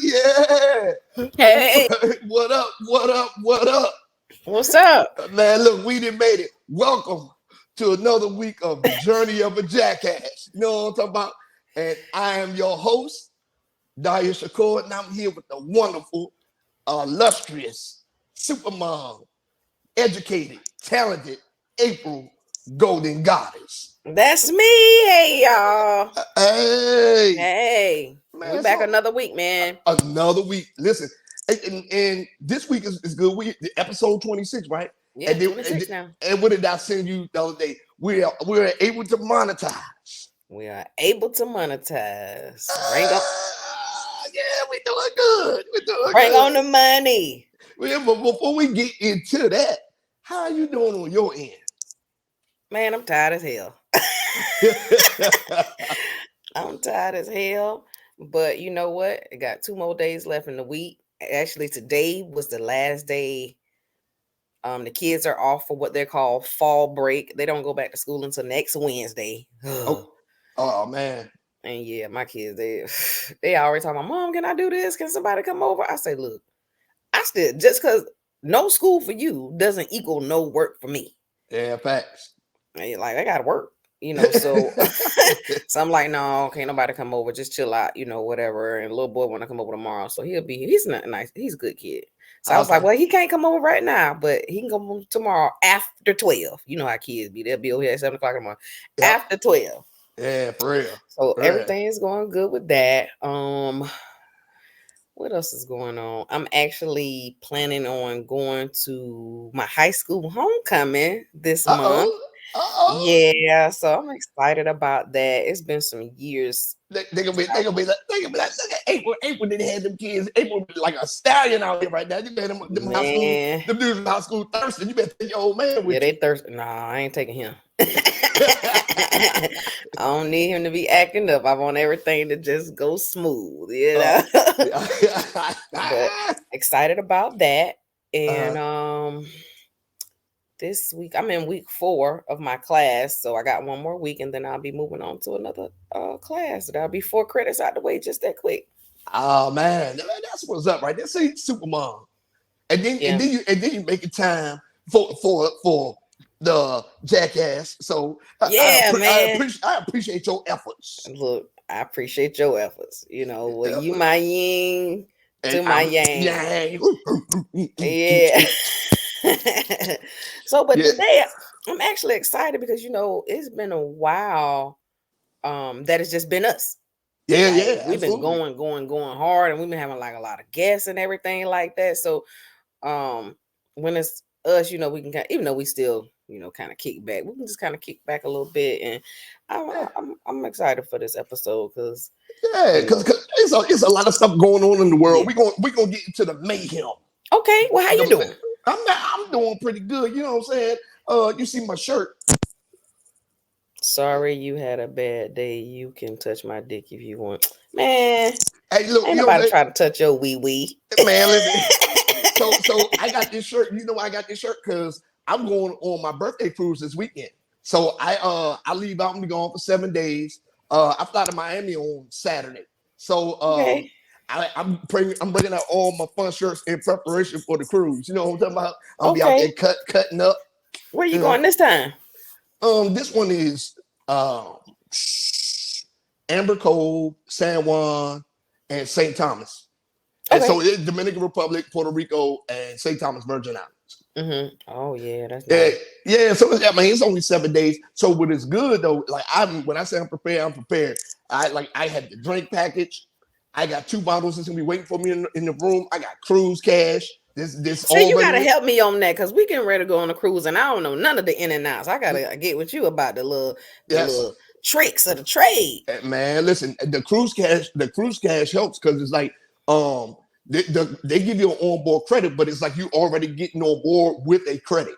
Yeah. Hey. What up? What up? What up? What's up? Man, look, we done made it. Welcome to another week of Journey of a Jackass. You know what I'm talking about? And I am your host, Daya Shakur, and I'm here with the wonderful, illustrious, supermom, educated, talented April Golden Goddess. That's me. Hey, y'all. Hey. Hey. Man, We back another week, man. Another week. Listen, and this week is good. We episode 26, right? Yeah, and then, 26 now. And what did I send you the other day? We're able to monetize. We are able to monetize. Yeah, we're doing good. Bring on the money. Yeah, but before we get into that, how are you doing on your end? Man, I'm tired as hell. I'm tired as hell. But you know what? I got 2 more days left in the week. Actually, today was the last day. The kids are off for what they're called fall break. They don't go back to school until next Wednesday. Oh man. And yeah, my kids, they always talking about, Mom, can I do this? Can somebody come over? I say, look, I still, just because no school for you doesn't equal no work for me. Yeah, facts. Like, I gotta work, so so I'm like, no, can't nobody come over, just chill out, whatever. And little boy want to come over tomorrow, so he's not nice, he's a good kid. So I was like, well, he can't come over right now, but he can come tomorrow after 12. You know how kids be, they'll be over here at 7 o'clock in the morning. Yep. After 12. Yeah, for real. So everything is going good with that. What else is going on? I'm actually planning on going to my high school homecoming this month. Yeah, so I'm excited about that. It's been some years. They gonna be like, look at April. April didn't have them kids. April like a stallion out here right now. You better them high school, them dudes in high school thirsty. You better take your old man with you. They thirsty. Nah, I ain't taking him. I don't need him to be acting up. I want everything to just go smooth, But excited about that. And this week I'm in week 4 of my class, so I got 1 more week, and then I'll be moving on to another class. That'll be 4 credits out the way, just that quick. Oh man, that's what's up, right there. See, supermom, and then you make it time for the jackass. So yeah, man, I appreciate your efforts. Look, I appreciate your efforts. Well, you my yin to my yang. Yeah. So, but today I'm actually excited because it's been a while that it's just been us. Yeah, we've been going hard, and we've been having like a lot of guests and everything like that. So when it's us, we can even though we still kind of kick back, we can just kind of kick back a little bit. And I'm excited for this episode because it's a lot of stuff going on in the world. We're gonna get into the mayhem. Okay, well, how you doing? I'm doing pretty good. You know what I'm saying? You see my shirt. Sorry you had a bad day. You can touch my dick if you want. Man, hey, look, ain't nobody try to touch your wee. Man, listen. So I got this shirt. I got this shirt because I'm going on my birthday cruise this weekend. So I leave out and be gone for 7 days. I fly to Miami on Saturday. So okay. I'm bringing out all my fun shirts in preparation for the cruise. You know what I'm talking about? I'll be out there cutting up. Where you going this time? This one is Amber Cove, San Juan, and St. Thomas. Okay. And so it's Dominican Republic, Puerto Rico, and St. Thomas Virgin Islands. Mm-hmm. Oh yeah, that's nice. Yeah. So it's only 7 days. So what is good though, like when I say I'm prepared. I had the drink package. I got 2 bottles that's gonna be waiting for me in the room. I got cruise cash. So you gotta help me on that because we getting ready to go on a cruise and I don't know none of the in and outs. I gotta get with you about the little tricks of the trade. Man, listen, the cruise cash helps because it's like they give you an onboard credit, but it's like you already getting on board with a credit.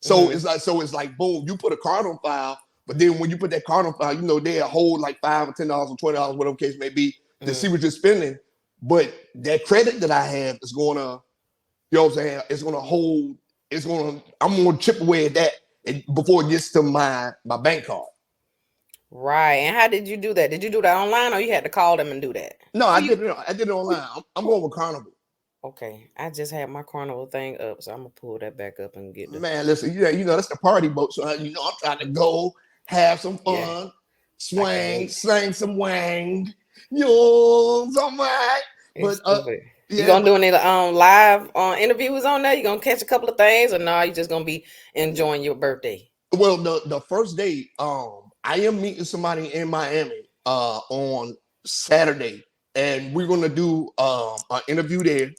So it's like boom, you put a card on file, but then when you put that card on file, they'll hold like $5 or $10 or $20, whatever case may be, to see what you're spending. But that credit that I have is gonna, what I'm saying, I'm gonna chip away at that before it gets to my bank card. Right. And how did you do that? Did you do that online or you had to call them and do that? No, I did it online. I'm going with Carnival. Okay. I just had my Carnival thing up, so I'm gonna pull that back up and get the Man, listen, that's the party boat. So I'm trying to go have some fun, swing, sing some wang. Something like. It's But stupid. You gonna do any live interviews on there? You gonna catch a couple of things, or no? You just gonna be enjoying your birthday? Well, the first day, I am meeting somebody in Miami on Saturday, and we're gonna do an interview there,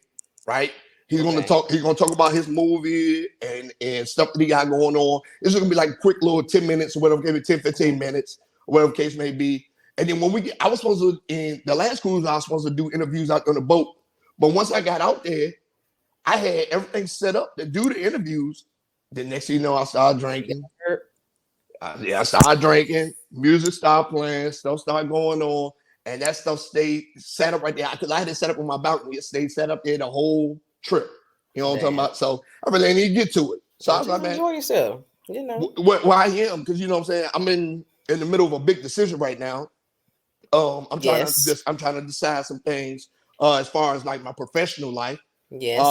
right? He's gonna talk about his movie and stuff that he got going on. It's gonna be like a quick little 10 minutes or whatever, maybe 10, 15 minutes, or whatever the case may be. And then I was supposed to, in the last cruise, I was supposed to do interviews out on the boat. But once I got out there, I had everything set up to do the interviews. The next thing you know, I started drinking. I started drinking. Music started playing. Stuff started going on. And that stuff stayed set up right there. Because I had it set up on my balcony. It stayed set up there the whole trip. You know what I'm talking about? So I really didn't even get to it. So I was like, man, enjoy yourself. Well, I am. Because you know what I'm saying? I'm in the middle of a big decision right now. I'm trying to decide some things as far as like my professional life. Yes.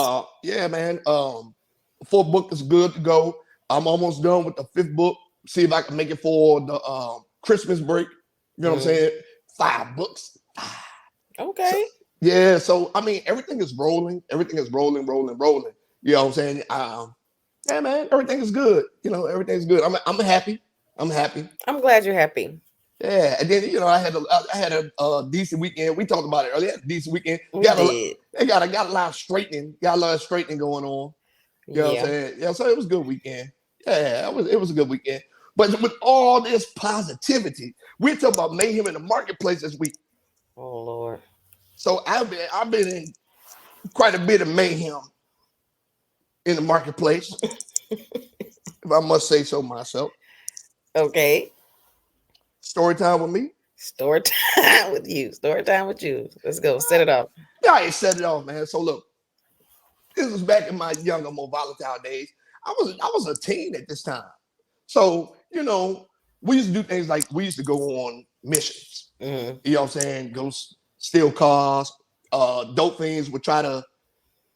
Yeah, man. 4th book is good to go. I'm almost done with the 5th book. See if I can make it for the Christmas break. You know what I'm saying? 5 books. Okay. So I mean, everything is rolling. Everything is rolling. You know what I'm saying? Yeah, man. Everything is good. Everything's good. I'm happy. I'm glad you're happy. Yeah, and then I had a decent weekend. We talked about it earlier. Decent weekend. Got a lot of straightening. Got a lot of straightening going on. You know what I'm saying? Yeah, so it was a good weekend. Yeah, it was a good weekend. But with all this positivity, we're talking about mayhem in the marketplace this week. Oh Lord! So I've been in quite a bit of mayhem in the marketplace, if I must say so myself. Okay. Story time with me. Story time with you. Let's go. Set it off. Yeah, I set it off, man. So look, this was back in my younger, more volatile days. I was a teen at this time. So, we used to do things like we used to go on missions. Mm-hmm. You know what I'm saying? Go steal cars. Dope things would try to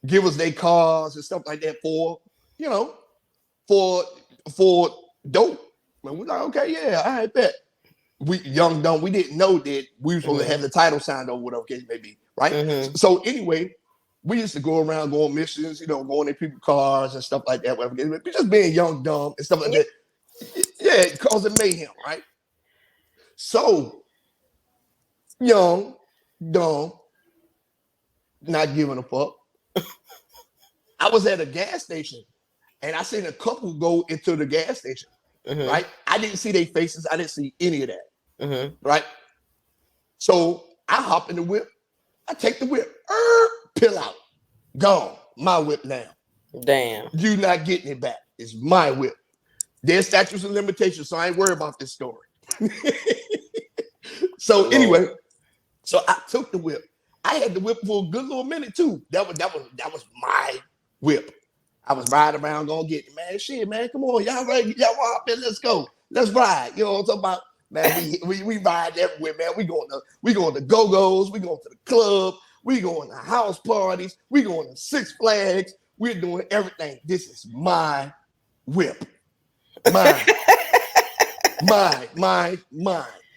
give us their cars and stuff like that for dope. And we're like, okay, yeah, I bet. We young dumb, we didn't know that we were supposed to have the title signed over whatever case may be, right? Mm-hmm. So anyway, we used to go around, go on missions, going in people's cars and stuff like that, whatever case. But just being young, dumb and stuff like that. Yeah, causing mayhem, right? So young, dumb, not giving a fuck. I was at a gas station and I seen a couple go into the gas station, right? I didn't see their faces. I didn't see any of that, right? So I hop in the whip. I take the whip, pill out, gone. My whip now. Damn. You not getting it back. It's my whip. There's statutes and limitations, so I ain't worried about this story. So anyway, so I took the whip. I had the whip for a good little minute too. That was my whip. I was riding around going to get it. Man, shit, man, come on. Y'all ready? Y'all want up? Let's go. Let's ride. You know what I'm talking about? Man, we ride everywhere, man. We going to go-go's. We going to the club. We going to house parties. We going to Six Flags. We're doing everything. This is my whip. Mine.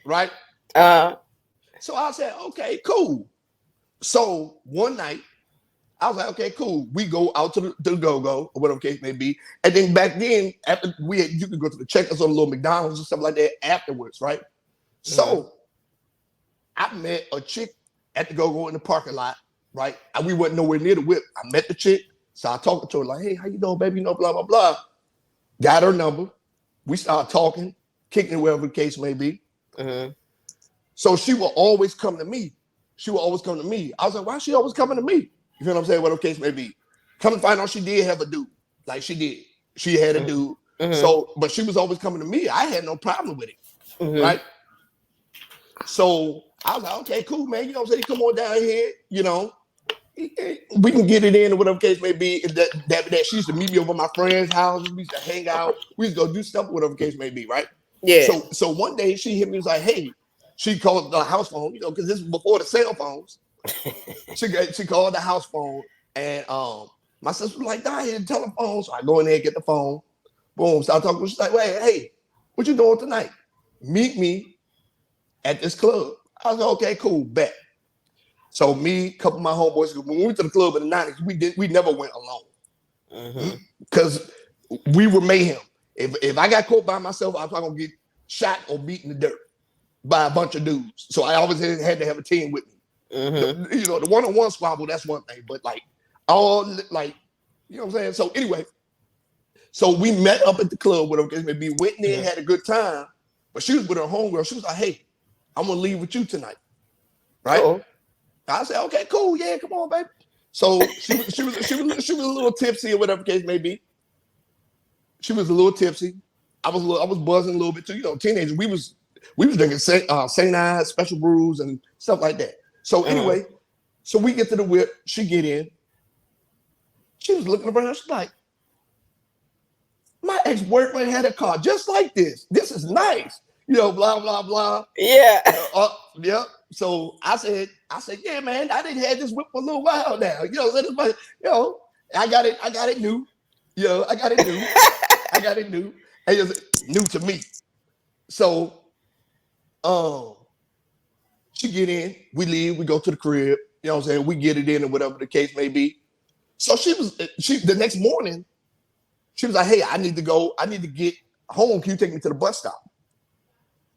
Right? So I said, okay, cool. So one night, I was like, okay, cool. We go out to the go-go, or whatever case may be. And then back then, after you could go to the Checkers or the little McDonald's or something like that afterwards, right? So I met a chick at the go-go in the parking lot, right? And we wasn't nowhere near the whip. I met the chick. So I talked to her like, hey, how you doing, baby? Blah, blah, blah. Got her number. We started talking, kicking whatever the case may be. So she will always come to me. I was like, why is she always coming to me? You feel what I'm saying? Whatever the case may be. Come to find out she did have a dude. Like she did. She had a dude. So, but she was always coming to me. I had no problem with it. Right? So I was like, okay, cool, man. You know what I'm saying? Come on down here, we can get it in or whatever case may be. That she used to meet me over my friend's house. We used to hang out. We used to go do stuff, whatever case may be, right? Yeah. So one day she hit me, was like, hey, she called the house phone, because this was before the cell phones. She called the house phone, and my sister was like, "Nah, the telephone." So I go in there, get the phone, boom, start talking. She's like, "Wait, hey, what you doing tonight? Meet me at this club." I was like, "Okay, cool, bet." So me, a couple of my homeboys, when we went to the club in the 90s, we never went alone. Because we were mayhem. If I got caught by myself, I was probably gonna get shot or beat in the dirt by a bunch of dudes. So I always had to have a team with me. The one-on-one squabble, that's one thing, but like all like, you know what I'm saying? So anyway, so we met up at the club with her, maybe went there, had a good time, but she was with her homegirl. She was like, "Hey, I'm gonna leave with you tonight." Right? Cool. I said, "Okay, cool, yeah, come on, baby." So she was a little tipsy or whatever the case may be. She was a little tipsy. I was buzzing a little bit too. Teenagers. We was drinking St. Ives, special brews and stuff like that. So anyway, so we get to the whip. She get in. She was looking around. She's like, "My ex-boyfriend had a car just like this. This is nice." Blah blah blah. Yeah. Yeah. So I said, "Yeah, man, I didn't have this whip for a little while now. I got it new. I got it new. I got it new. And it was new to me." So, she get in, we leave, we go to the crib. You know what I'm saying? We get it in or whatever the case may be. So the next morning, she was like, "Hey, I need to go. I need to get home. Can you take me to the bus stop?"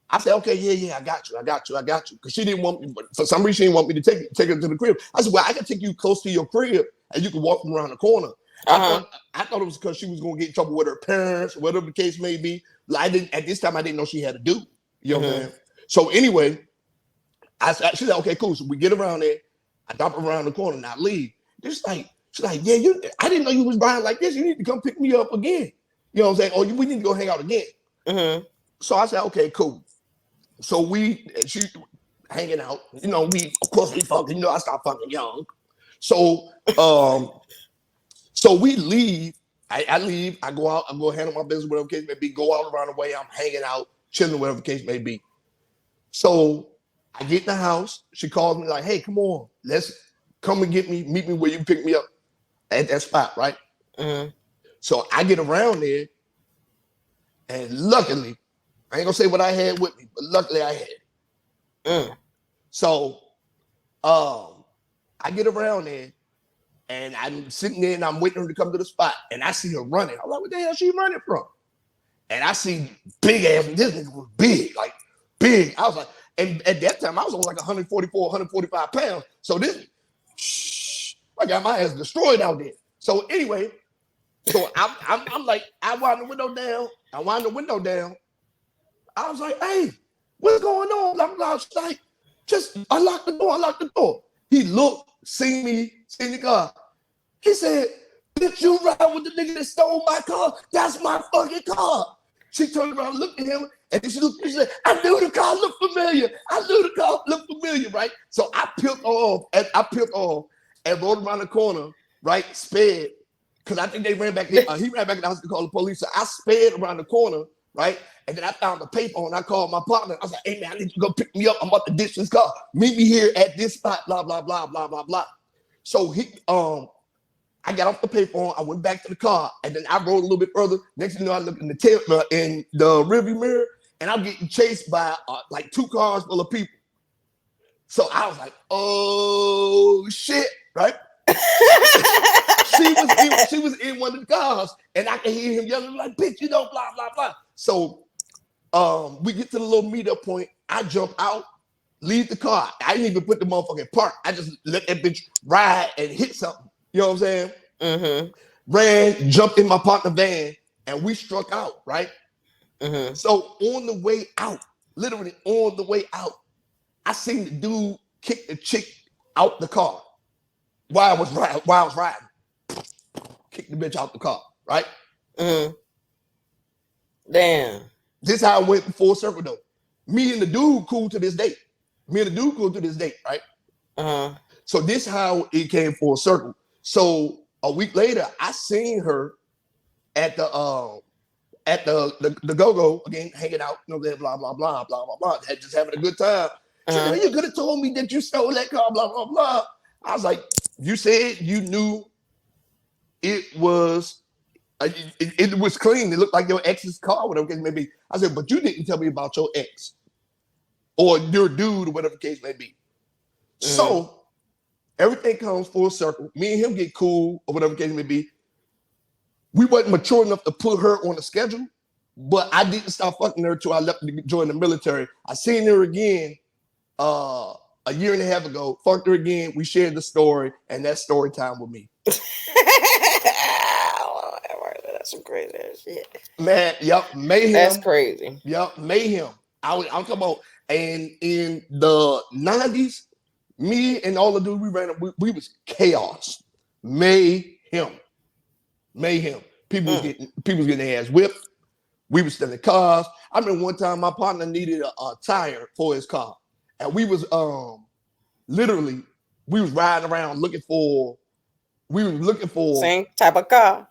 I said, "Okay, yeah, I got you. Because she didn't want me, but for some reason, she didn't want me to take her to the crib. I said, "Well, I can take you close to your crib and you can walk from around the corner." I thought it was because she was going to get in trouble with her parents, whatever the case may be. At this time, I didn't know she had a dude. You know what I'm saying? So anyway, she said, "Okay, cool." So we get around there. I drop around the corner and I leave. She's like, "Yeah, I didn't know you was riding like this. You need to come pick me up again." You know what I'm saying? Or we need to go hang out again. So I said, "Okay, cool." So she hanging out. Of course we fucking. I start fucking young. So so we leave. I leave. I go out. I'm going to handle my business, whatever the case may be. Go out around the way. I'm hanging out, chilling, whatever the case may be. So I get in the house. She calls me like, "Hey, come on. Let's come and get me. Meet me where you pick me up at that spot, right?" So I get around there. And luckily, I ain't going to say what I had with me, but luckily I had. So I get around there. And I'm sitting there and I'm waiting for her to come to the spot. And I see her running. I'm like, "What the hell is she running from?" And I see big ass. This nigga was big, like big. I was like, and at that time, I was only like 144, 145 pounds. So I got my ass destroyed out there. So anyway, so I'm like, I wind the window down. I was like, "Hey, what's going on?" Blah, blah. She's like, "Just unlock the door. He looked, seen me, seen the car. He said, "Did you ride with the nigga that stole my car? That's my fucking car." She turned around, looked at him, and then she said, "I knew the car looked familiar. Right? So I peeled off and rode around the corner, right? Sped. Because I think they ran back. He ran back in the house to call the police. So I sped around the corner, right? And then I found the paper and I called my partner. I was like, "Hey man, I need you to go pick me up. I'm about to ditch this car. Meet me here at this spot, blah, blah, blah, blah, blah, blah." So I got off the payphone. I went back to the car, and then I rode a little bit further. Next thing you know, I looked in the rearview mirror, and I'm getting chased by like 2 cars full of people. So I was like, "Oh shit!" Right? She was in one of the cars, and I can hear him yelling like, "Bitch, blah blah blah." So we get to the little meetup point. I jump out, leave the car. I didn't even put the motherfucking park. I just let that bitch ride and hit something. You know what I'm saying? Ran, jumped in my partner van, and we struck out, right? So on the way out, literally on the way out, I seen the dude kick the chick out the car while I was riding. Kick the bitch out the car, right? Damn. This is how I went full circle though. Me and the dude cool to this day. Right? So this how it came full circle. So a week later, I seen her at the at the go-go again, hanging out, blah, blah, blah, blah, blah, blah, just having a good time. She said, you could have told me that you stole that car, blah, blah, blah. I was like, you said you knew it was it was clean. It looked like your ex's car, whatever case may be. I said, but you didn't tell me about your ex or your dude, or whatever the case may be. So everything comes full circle. Me and him get cool, or whatever the case may be. We wasn't mature enough to put her on the schedule, but I didn't stop fucking her until I left to join the military. I seen her again a year and a half ago. Fucked her again. We shared the story, and that's story time with me. That's some crazy ass shit. Man, yep, mayhem. That's crazy. Yep, mayhem. I'm talking about, and in the 90s, me and all the dudes we ran, we was chaos. Mayhem. People was getting their ass whipped. We was stealing cars. I remember one time my partner needed a tire for his car. And we was literally, we was riding around looking for same type of car.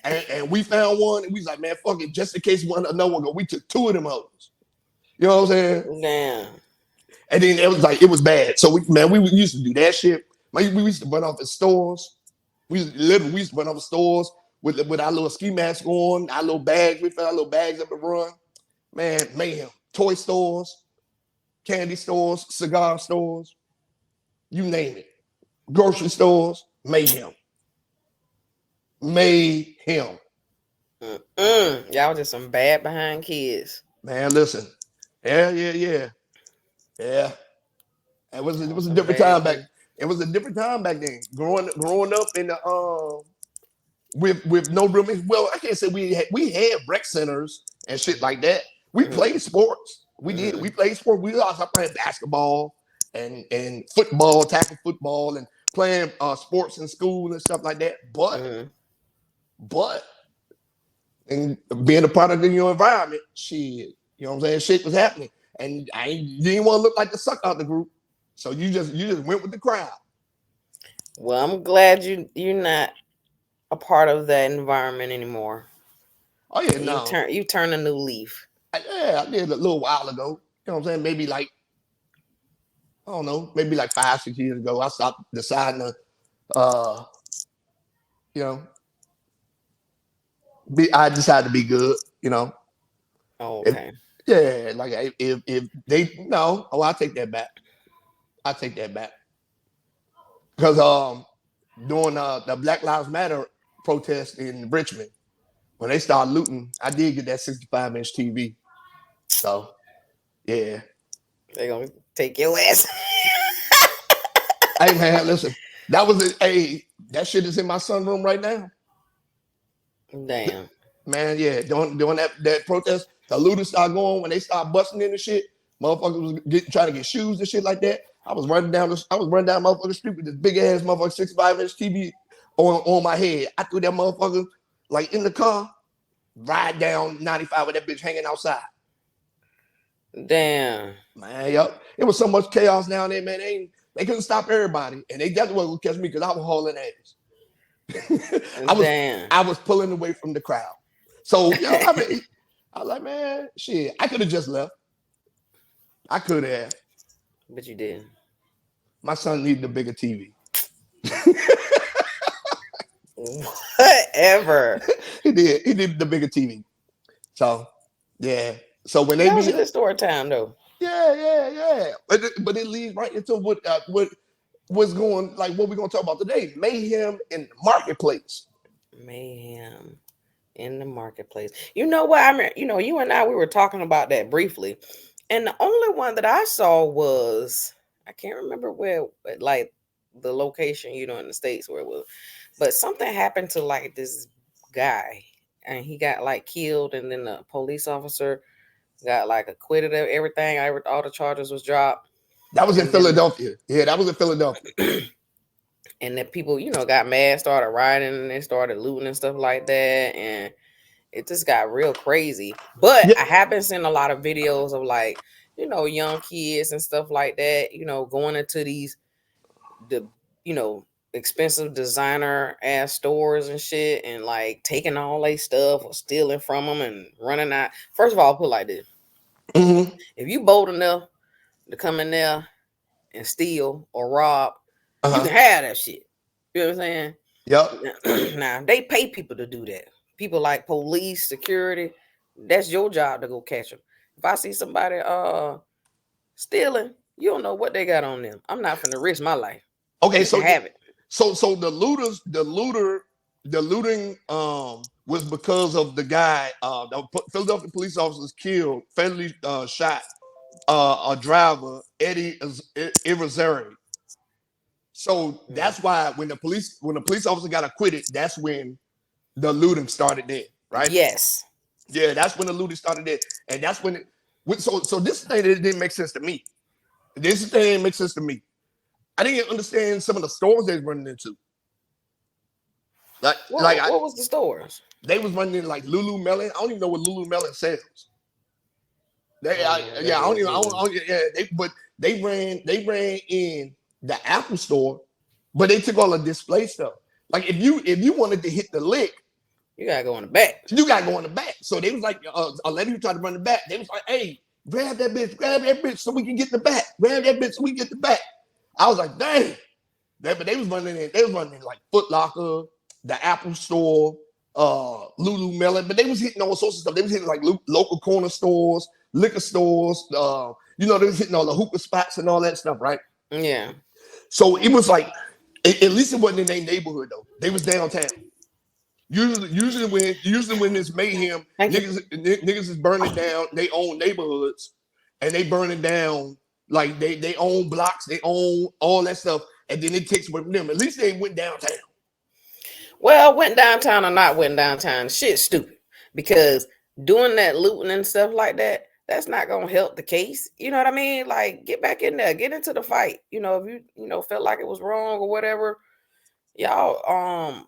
and we found one, and we was like, man, fuck it, just in case another one go. We took 2 of them hoes. You know what I'm saying? Damn. And then it was bad. So we used to do that shit. We used to run off at stores. We used to run off at stores with our little ski mask on, our little bags. We found our little bags up and run. Man, mayhem. Toy stores, candy stores, cigar stores, you name it. Grocery stores, mayhem. Y'all just some bad behind kids. Man, listen. Yeah. It was a different time back. It was a different time back then. Growing up in the with no real. Well, I can't say we had rec centers and shit like that. We played sports. We did. We played sports. We also played basketball and football, tackle football, and playing sports in school and stuff like that. But and being a product of your environment, shit, you know what I'm saying? Shit was happening. And you didn't want to look like the suck out the group. So you just went with the crowd. Well, I'm glad you're not a part of that environment anymore. Oh yeah, no. You turn a new leaf. I did a little while ago. You know what I'm saying? Maybe like, I don't know, maybe like 5-6 years ago, I stopped deciding to I decided to be good, you know. Oh, okay. If they I take that back. Because during the Black Lives Matter protest in Richmond, when they started looting, I did get that 65-inch TV. So, yeah. They're gonna take your ass. Hey man, listen. That shit is in my sunroom right now. Damn. Man, yeah. During that protest, the looters start going when they start busting in the shit. Motherfuckers was trying to get shoes and shit like that. I was running down motherfucking street with this big ass motherfucking 65-inch TV on my head. I threw that motherfucker like in the car, ride down 95 with that bitch hanging outside. Damn. Man, yup. It was so much chaos down there, man. They couldn't stop everybody. And they definitely wasn't gonna catch me because I was hauling ass. I was pulling away from the crowd. So I was like, man, shit, I could have just left. I could have. But you did. My son needed a bigger TV. Whatever. He did. He needed the bigger TV. So, yeah. So when that was a good story time, though. Yeah. But it leads right into what's going, like what we're gonna talk about today: mayhem in the marketplace. Mayhem in the marketplace. You know what? I mean, you and I, we were talking about that briefly, and the only one that I saw was, I can't remember where, like the location, in the States where it was, but something happened to like this guy, and he got like killed, and then the police officer got like acquitted of everything. All the charges was dropped. That was in Philadelphia. Yeah, that was in Philadelphia. And then people, got mad, started rioting, and they started looting and stuff like that. And it just got real crazy. But I have been seeing a lot of videos of like, young kids and stuff like that, going into the expensive designer ass stores and shit, and like taking all their stuff or stealing from them and running out. First of all, I'll put it like this: if you bold enough to come in there and steal or rob, you can have that shit. You know what I'm saying? Yep. Now they pay people to do that. People like police, security. That's your job to go catch them. If I see somebody stealing, you don't know what they got on them. I'm not finna risk my life. Okay, You so can have it. So the looting was because of the guy, the Philadelphia police officers killed, fatally shot a driver, Eddie Irizarry. So that's why when the police officer got acquitted, that's when the looting started there, right? Yes. Yeah, that's when the looting started there. And that's when so this thing didn't make sense to me. This thing didn't make sense to me. I didn't understand some of the stores they was running into. What was the stores? They was running in like Lululemon. I don't even know what Lululemon sells. They ran in the Apple store, but they took all the display stuff. Like if you wanted to hit the lick, you gotta go in the back. You gotta go in the back. So they was like a lady who tried to run the back. They was like, "Hey, grab that bitch, so we can get the back. Grab that bitch so we can get the back." I was like, "Dang!" But they was running in like Foot Locker, the Apple store, Lululemon. But they was hitting all sorts of stuff. They was hitting like local corner stores, liquor stores. They was hitting all the hookah spots and all that stuff, right? Yeah. So it was like, at least it wasn't in their neighborhood though. They was downtown. Usually when it's mayhem, niggas is burning down their own neighborhoods, and they burning down like they own blocks, they own all that stuff, and then it takes with them. At least they went downtown. Well, went downtown or not went downtown, shit's stupid, because doing that looting and stuff like that, that's not gonna help the case. You know what I mean? Like, get back in there, get into the fight. If you felt like it was wrong or whatever, y'all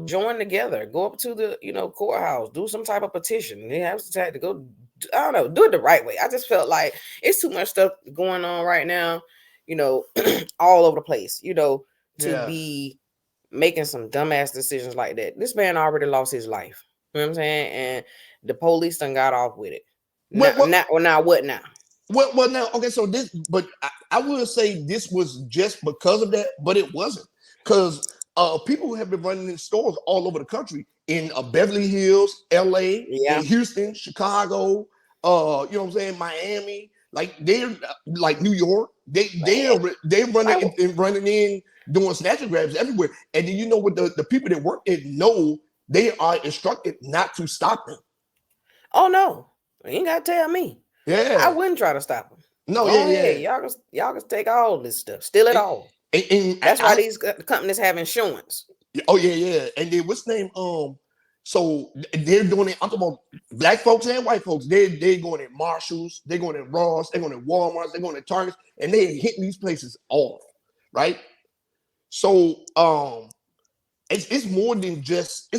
join together, go up to the courthouse, do some type of petition. They have to go, I don't know, do it the right way. I just felt like it's too much stuff going on right now, all over the place, to be making some dumbass decisions like that. This man already lost his life. You know what I'm saying? And the police done got off with it. What now? Well, now, okay, so this, but I would say this was just because of that, but it wasn't. Because people who have been running in stores all over the country, in Beverly Hills, LA, in Houston, Chicago, you know what I'm saying, Miami, like they're like New York, they're running in doing snatch and grabs everywhere. And then what the people that work there know, they are instructed not to stop them. Oh no, you ain't gotta tell me. Yeah, I wouldn't try to stop them. No, y'all can take all this stuff, steal it all. And that's why these companies have insurance. Oh yeah. And then what's the name? So they're doing it. I'm talking about black folks and white folks. They're going at Marshalls, they're going at Ross, they're going at Walmart, they're going at Targets, and they're hitting these places off, right? So it's more than just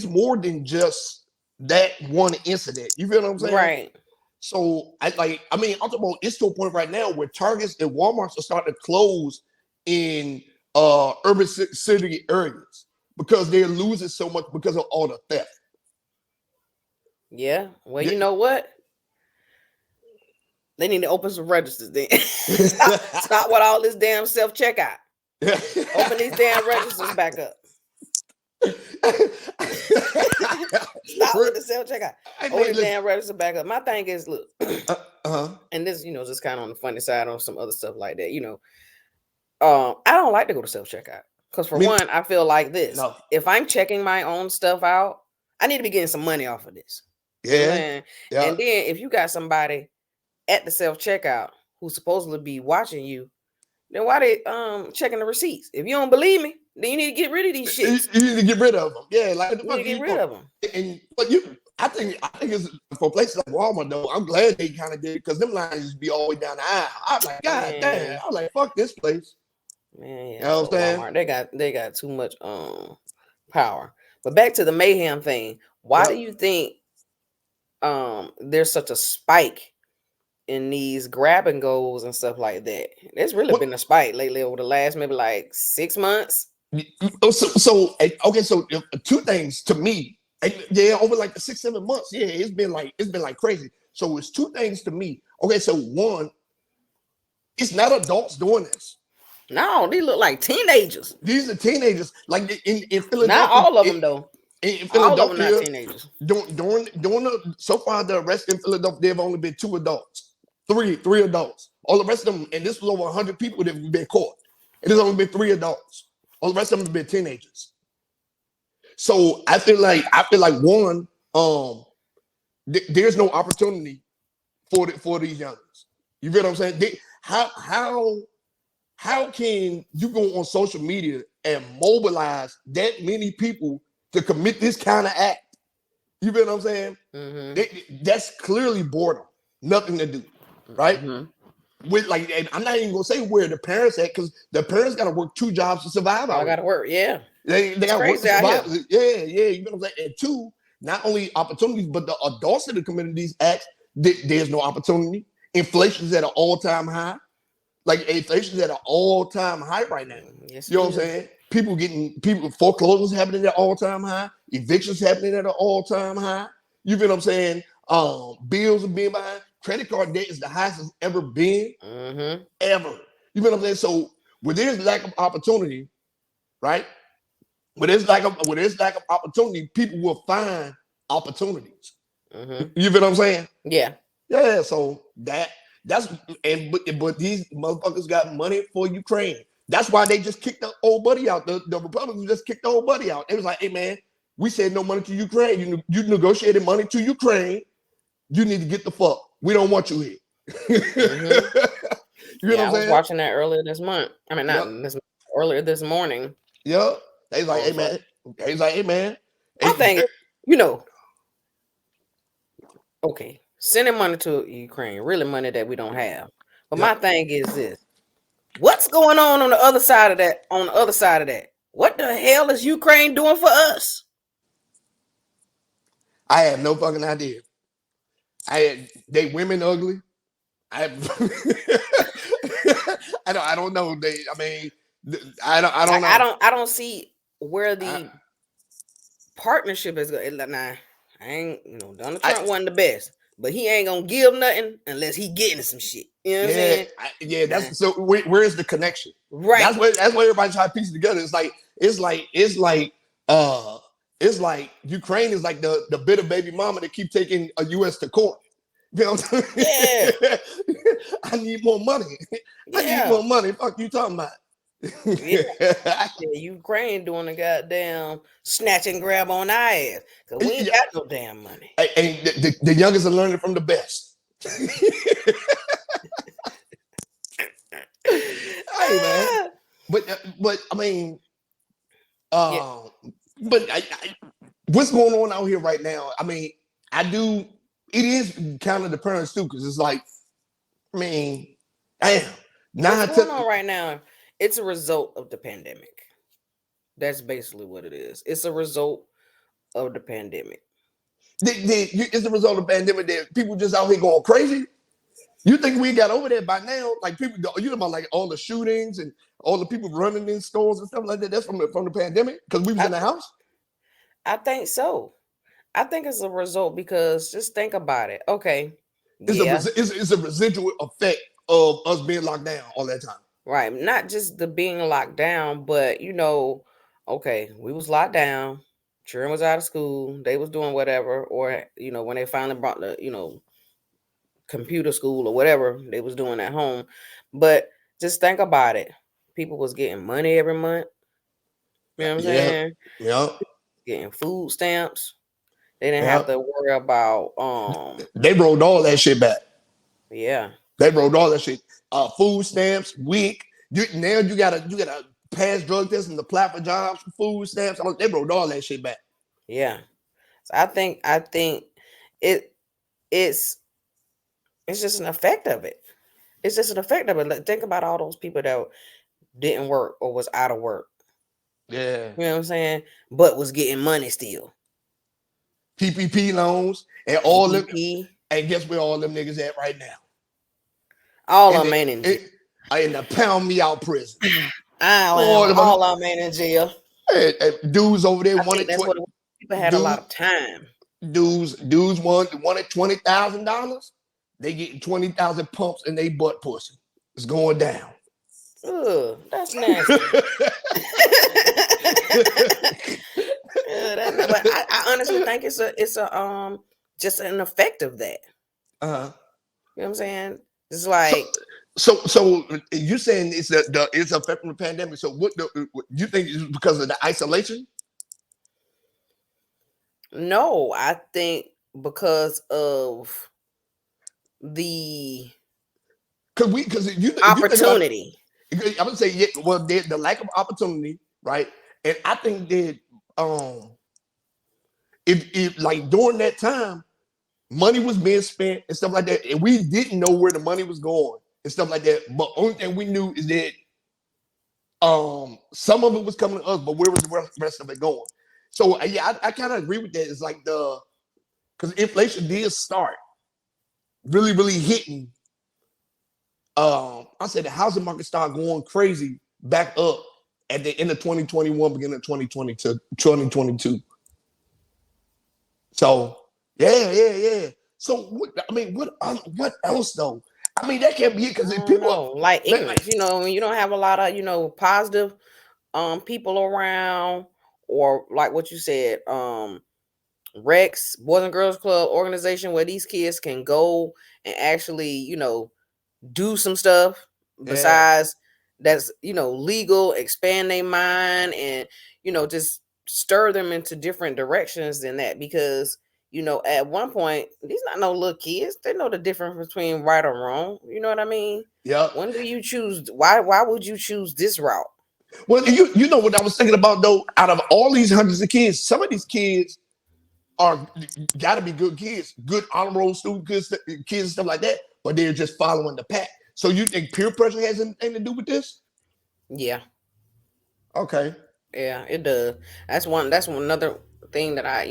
that one incident. You feel what I'm saying? Right. So I'm talking about, it's to a point right now where Targets and Walmarts are starting to close in urban city areas because they're losing so much because of all the theft. Yeah. Well, you know what? They need to open some registers then. Stop with all this damn self-checkout. Open these damn registers back up. Stop with the self-checkout. Open the damn register back up. My thing is, look, and this, just kind of on the funny side on some other stuff like that, I don't like to go to self-checkout because for one, I feel like this. No. If I'm checking my own stuff out, I need to be getting some money off of this. Yeah. And then if you got somebody at the self-checkout who's supposedly be watching you, then why they checking the receipts? If you don't believe me, then you need to get rid of these shit. You need to get rid of them. Yeah, like you need to get rid of them. I think it's for places like Walmart though. I'm glad they kind of did because them lines just be all the way down the aisle. I'm like, God damn! I'm like, fuck this place. Man, you know what I'm saying? They got too much power. But back to the mayhem thing. Why do you think there's such a spike in these grab and goes and stuff like that? There's really been a spike lately over the last maybe like 6 months. So okay, so two things to me. Yeah, over like the 6-7 months, yeah, it's been like crazy. So it's two things to me. Okay, so one, it's not adults doing this. No, they look like teenagers. These are teenagers. Like in Philadelphia. Not all of them though. In All of them Philadelphia, not teenagers. During so far the arrest in Philadelphia, there have only been 2 adults, three adults. All the rest of them, and this was over 100 people that have been caught. And there's only been 3 adults. All the rest of them have been teenagers. So I feel like one, there's no opportunity for these youngsters. You get what I'm saying? How can you go on social media and mobilize that many people to commit this kind of act? You get what I'm saying? Mm-hmm. That's clearly boredom, nothing to do, right? Mm-hmm. With like, and I'm not even gonna say where the parents at, because the parents got to work 2 jobs to survive. I got to work, yeah. They got to work to survive. Yeah. You know what I'm saying? And 2, not only opportunities, but the adults that are committing these acts, there's no opportunity. Inflation's at an all-time high. Like inflation's at an all-time high right now. Yes, you know what I'm saying? People foreclosures happening at an all-time high, evictions happening at an all-time high. You know what I'm saying? Bills are being behind. Credit card debt is the highest it's ever been, ever. You know what I'm saying? So with this lack of opportunity, right? With this lack of opportunity, people will find opportunities. You know what I'm saying? Yeah. Yeah. So but these motherfuckers got money for Ukraine. That's why they just kicked the old buddy out. The Republicans just kicked the old buddy out. It was like, hey man, we said no money to Ukraine. You negotiated money to Ukraine. You need to get the fuck. We don't want you here. You know what I'm saying? I was watching that earlier this month. I mean, earlier this morning. Yeah. They like, hey man. He's like, hey man. My thing is, okay, sending money to Ukraine, really money that we don't have. But my thing is this: what's going on the other side of that? On the other side of that, what the hell is Ukraine doing for us? I have no fucking idea. They women ugly. I don't know. I don't know. I don't see where the partnership is going. Nah, I ain't. Donald Trump wasn't the best, but he ain't gonna give nothing unless he getting some shit. You know what I'm saying? That's so. Where is the connection? Right. That's where everybody try to piece it together. It's like Ukraine is like the bitter baby mama that keep taking a U.S. to court. You know what I'm saying? Yeah. I need more money. I need more money. Fuck you talking about? Ukraine doing the goddamn snatch and grab on our ass because we ain't got no damn money. And the youngest are learning from the best. Hey man, but I mean, but what's going on out here right now? I mean, it is kind of the parents too, because it's like, I mean, damn. What's going on right now? It's a result of the pandemic. That's basically what it is. It's a result of the pandemic. It's a result of the pandemic that people just out here going crazy. You think we got over there by now? Like people, you know about like all the shootings and all the people running in stores and stuff like that. That's from the pandemic because we was in the house. I think so. I think it's a result because just think about it. Okay, it's a residual effect of us being locked down all that time. Right, not just the being locked down, but okay, we was locked down. Children was out of school. They was doing whatever, or when they finally brought the computer school or whatever they was doing at home. But just think about it. People was getting money every month. You know what I'm saying? Yeah. Getting food stamps. They didn't have to worry about They rolled all that shit back. Yeah. They rolled all that shit. Food stamps, WIC. Now you gotta pass drug tests and apply for jobs for food stamps. They rolled all that shit back. Yeah. So I think it's just an effect of it. It's just an effect of it. Like, think about all those people that didn't work or was out of work. Yeah. You know what I'm saying? But was getting money still. PPP loans and all them. And guess where all them niggas at right now? All of them ain't in the pound me out prison. All of them ain't in jail. Dudes over there I think that's what people had a lot of time. Dudes wanted $20,000. They getting 20,000 pumps in their butt pussy. It's going down. Ugh, that's nasty. But I honestly think it's a just an effect of that. You know what I'm saying? It's like so you're saying it's affecting the pandemic. So what you think is because of the isolation? No, I think because of the opportunity. I would say the lack of opportunity, right? And I think that if like during that time, money was being spent and stuff like that, and we didn't know where the money was going and stuff like that. But only thing we knew is that some of it was coming to us, but where was the rest of it going? So yeah, I kind of agree with that. It's like because inflation did start really, really hitting. I said the housing market started going crazy back up at the end of 2021, beginning of 2022. So yeah. So what else though? I mean, that can't be it because people like ignorance. You know, when you don't have a lot of positive people around, or like what you said, Rex, Boys and Girls Club organization, where these kids can go and actually do some stuff besides that's legal, expand their mind, and just stir them into different directions than that. Because at one point, these not no little kids, they know the difference between right or wrong. You know what I mean? Yeah. When do you choose? Why would you choose this route? Well, you know what I was thinking about though. Out of all these hundreds of kids, some of these kids gotta be good kids, good honor roll student kids and stuff like that, but they're just following the pack. So you think peer pressure has anything to do with this? Yeah. Okay. Yeah, it does. That's another thing that I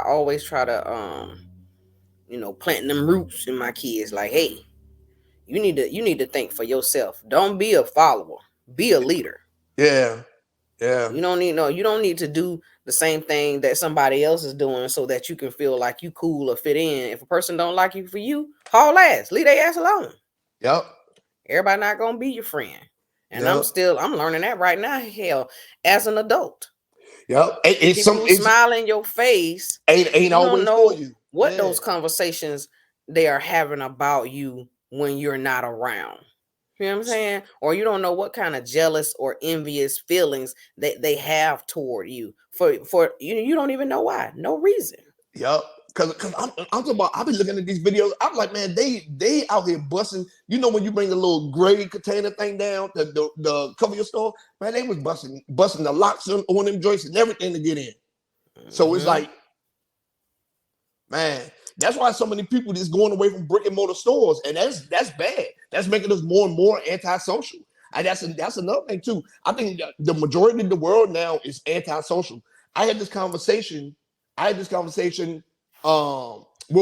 always try to plant them roots in my kids. Like, hey, you need to think for yourself. Don't be a follower. Be a leader. Yeah. You don't need to do the same thing that somebody else is doing so that you can feel like you cool or fit in. If a person don't like you for you, haul ass. Leave their ass alone. Yep. Everybody not gonna be your friend. And I'm learning that right now, hell, as an adult. Yep. People smile in your face. Ain't always for you. What those conversations they are having about you when you're not around. You know what I'm saying? Or you don't know what kind of jealous or envious feelings that they have toward you. For you don't even know why. No reason. Yep. Because I'm talking about, I've been looking at these videos. I'm like, man, they out here busting. You know when you bring the little gray container thing down, the cover your store, man, they was busting the locks on them joints and everything to get in. So it's like, man, that's why so many people just going away from brick and mortar stores, and that's bad. That's making us more and more antisocial. And that's another thing too. I think the majority of the world now is antisocial. I had this conversation with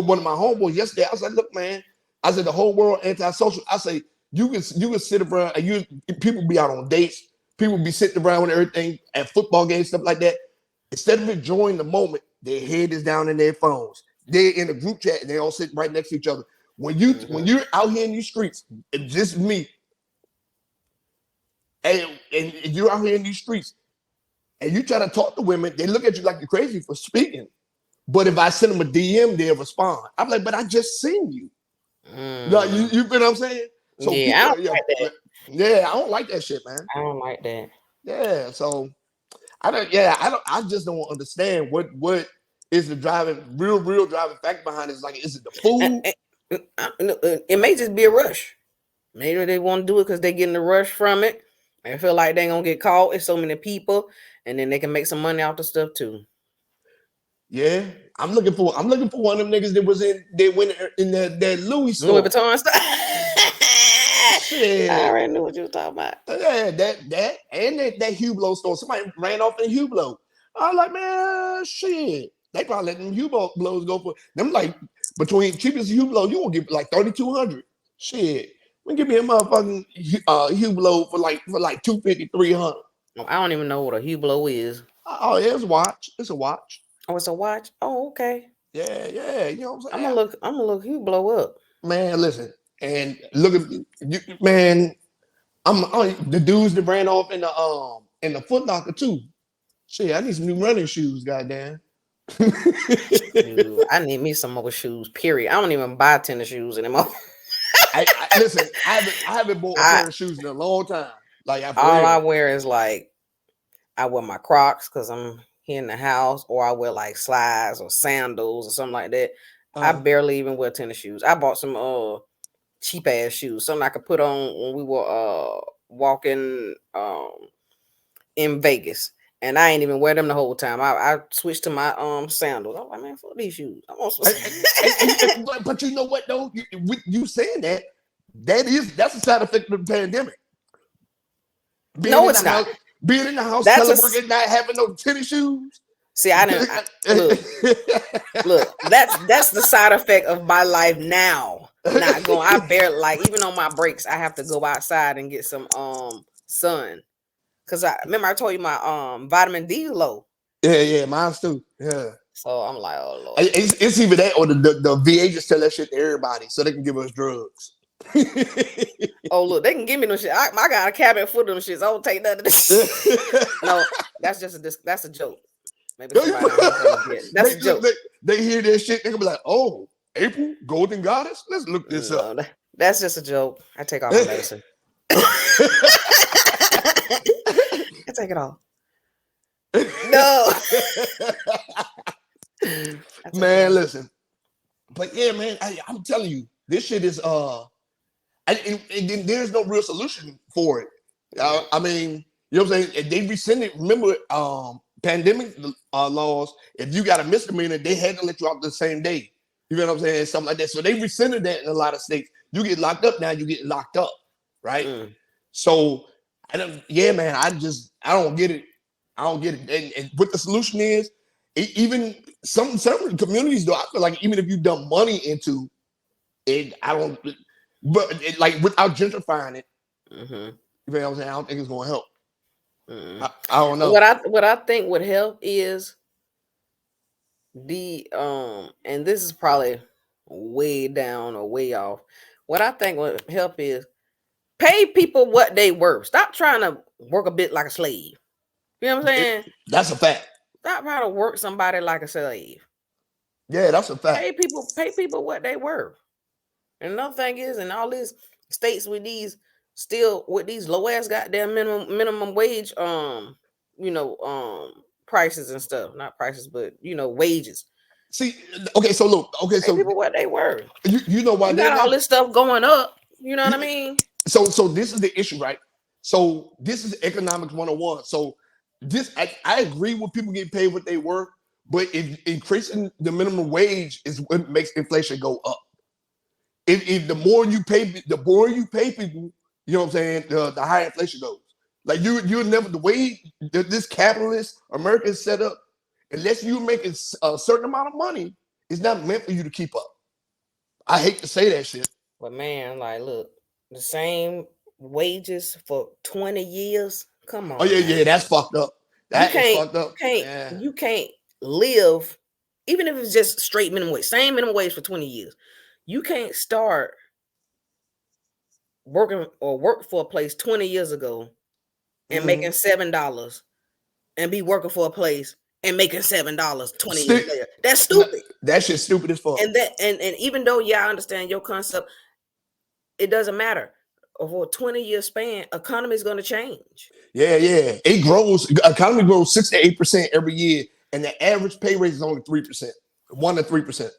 one of my homeboys yesterday. I was like, look, man, I said the whole world antisocial. I say you can sit around and people be out on dates, people be sitting around and everything at football games, stuff like that. Instead of enjoying the moment, their head is down in their phones. They're in a group chat and they all sit right next to each other. When you're out here in these streets, it's just me, and you're out here in these streets, and you try to talk to women, they look at you like you're crazy for speaking. But if I send them a DM, they'll respond. I'm like, but I just seen you. Like, you feel what I'm saying? So yeah, I don't like that. Yeah, I don't like that shit, man. I don't like that. Yeah, so I just don't understand what is the real driving factor behind it. It's like, is it the food? It may just be a rush. Maybe they want to do it because they're getting the rush from it. They feel like they're gonna get caught. It's so many people, and then they can make some money off the stuff too. Yeah, I'm looking for one of them niggas that went in that Louis store. Louis Vuitton stuff. Shit. I already knew what you were talking about. Yeah, that and that Hublot store. Somebody ran off in Hublot. I was like, man, shit. They probably let them Hublots go for them. Like, between cheapest Hublot, you won't get like $3,200. Shit. Give me a motherfucking Hublot for like 250, 300. I don't even know what a Hublot is. Oh, yeah, it's a watch. It's a watch. Oh, it's a watch. Oh, okay. Yeah. You know what I'm saying? I'm gonna look Hublot up. Man, listen, and look at you, man. I'm the dudes that ran off in the Foot Locker too. Shit, I need some new running shoes, goddamn. Dude, I need me some more shoes. Period. I don't even buy tennis shoes anymore. Listen, I haven't bought a pair of shoes in a long time. Like all I wear is like I wear my Crocs because I'm here in the house, or I wear like slides or sandals or something like that. I barely even wear tennis shoes. I bought some cheap ass shoes, something I could put on when we were walking in Vegas. And I ain't even wear them the whole time. I switched to my sandals. I'm like, man, fuck these shoes. I want some. But you know what though? You saying that's a side effect of the pandemic. No, it's not. Being in the house, teleworking, not having no tennis shoes. See, I didn't look. That's the side effect of my life now. Not going. I barely like even on my breaks. I have to go outside and get some sun. Cause I remember I told you my vitamin D low. Yeah, mine's too. Yeah. So I'm like, oh Lord. It's either that or the VA just tell that shit to everybody so they can give us drugs. Oh look, they can give me no shit. I got a cabinet full of them shits. I don't take none of this. No, that's a joke. Maybe that's a joke. They hear this shit, they gonna be like, oh, April, Golden Goddess. Let's look this up. That's just a joke. I take all my medicine. I take it all. No. Man, listen. But yeah, man, I'm telling you, this shit is and there's no real solution for it. I mean, you know what I'm saying? They rescinded, remember, pandemic laws. If you got a misdemeanor, they had to let you out the same day. You know what I'm saying? Something like that. So they rescinded that in a lot of states. You get locked up now, you get locked up, right? So I don't get it. I don't get it. And what the solution is, even some communities though, I feel like even if you dump money into it, like without gentrifying it, you know what I'm saying? I don't think it's gonna help. I don't know. What I think would help is the and this is probably way down or way off. What I think would help is pay people what they worth. Stop trying to work a bit like a slave. You know what I'm saying? That's a fact. Stop trying to work somebody like a slave. Yeah, that's a fact. Pay people what they worth. And another thing is, in all these states with these low ass goddamn minimum wage prices and stuff. Not prices, but wages. See, okay, so look, so people what they were. You know why they got all this stuff going up. You know what I mean? So this is the issue, right? So this is economics 101. So this I agree with people getting paid what they worth, but if increasing the minimum wage is what makes inflation go up. If the more you pay people, you know what I'm saying, the higher inflation goes. Like you'll never, the way this capitalist America is set up, unless you're making a certain amount of money, it's not meant for you to keep up. I hate to say that shit. But man, like, look, the same wages for 20 years. Come on. Oh yeah, that's fucked up. That is fucked up. You can't live, even if it's just straight minimum wage, same minimum wage for 20 years. You can't start working or work for a place 20 years ago and making $7 and be working for a place and making $7 20 years later. That's stupid. That shit's stupid as fuck. And even though, I understand your concept, it doesn't matter. Over a 20-year span, economy is going to change. Yeah. It grows. Economy grows 6 to 8% every year, and the average pay rate is only 3%, 1 to 3%.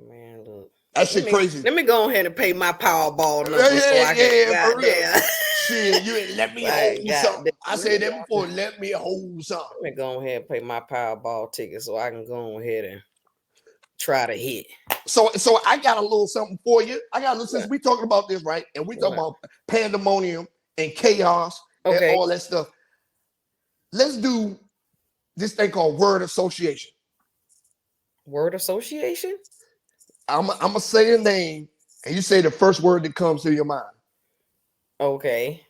Man, look. That shit crazy. Let me go ahead and pay my Powerball number for real. Shit, you ain't let me hold something. I said that before. Let me hold something. Let me go ahead and pay my Powerball ticket so I can go ahead and try to hit. So I got a little something for you. Since we talking about this, right? And we talking about pandemonium and chaos and all that stuff. Let's do this thing called word association. Word association? I'm gonna say a name, And you say the first word that comes to your mind. Okay.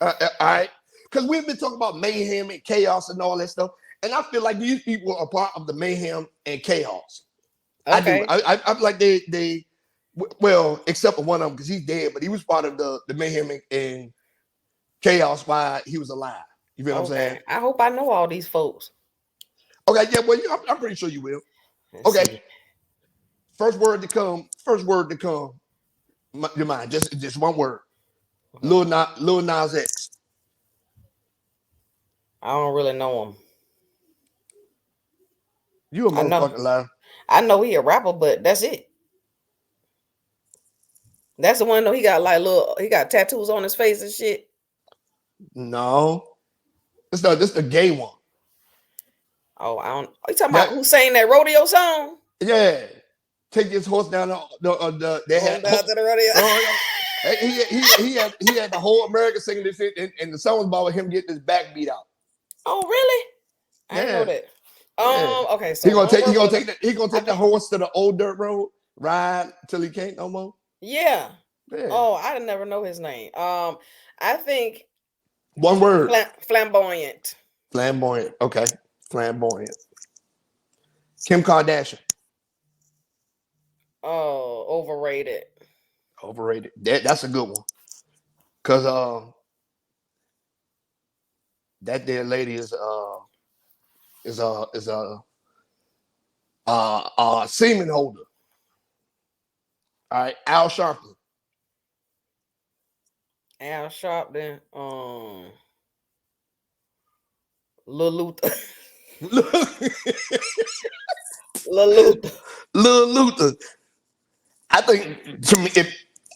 All right. Because we've been talking about mayhem and chaos and all that stuff. And I feel like these people are part of the mayhem and chaos. Okay. I do. I feel like they well, except for one of them because he's dead, but he was part of the mayhem and chaos while he was alive. You feel what I'm saying? I hope I know all these folks. Okay, yeah, well, I'm pretty sure you will. Let's see. First word to come your mind. Just one word. Okay. Lil Nas X. I don't really know him. You a motherfucking liar. I know he a rapper, but that's it. That's the one though. He got tattoos on his face and shit. No. This the gay one. Oh, I don't. Are you talking about who sang that rodeo song? Yeah. Take this horse down they had down to the rodeo. He had the whole America singing this shit, and the song was about him getting his back beat out. Oh, really? I didn't know that. Yeah. Okay, so he gonna take the horse to the old dirt road, ride till he can't no more. Yeah. Oh, I didn't never know his name. I think one word. Flamboyant. Flamboyant. Okay. Flamboyant. Kim Kardashian. Oh, overrated. Overrated. That's a good one. Cause that there lady is a semen holder. All right, Al Sharpton. Al Sharpton. Lil Luther. Lil Luther. I think to me,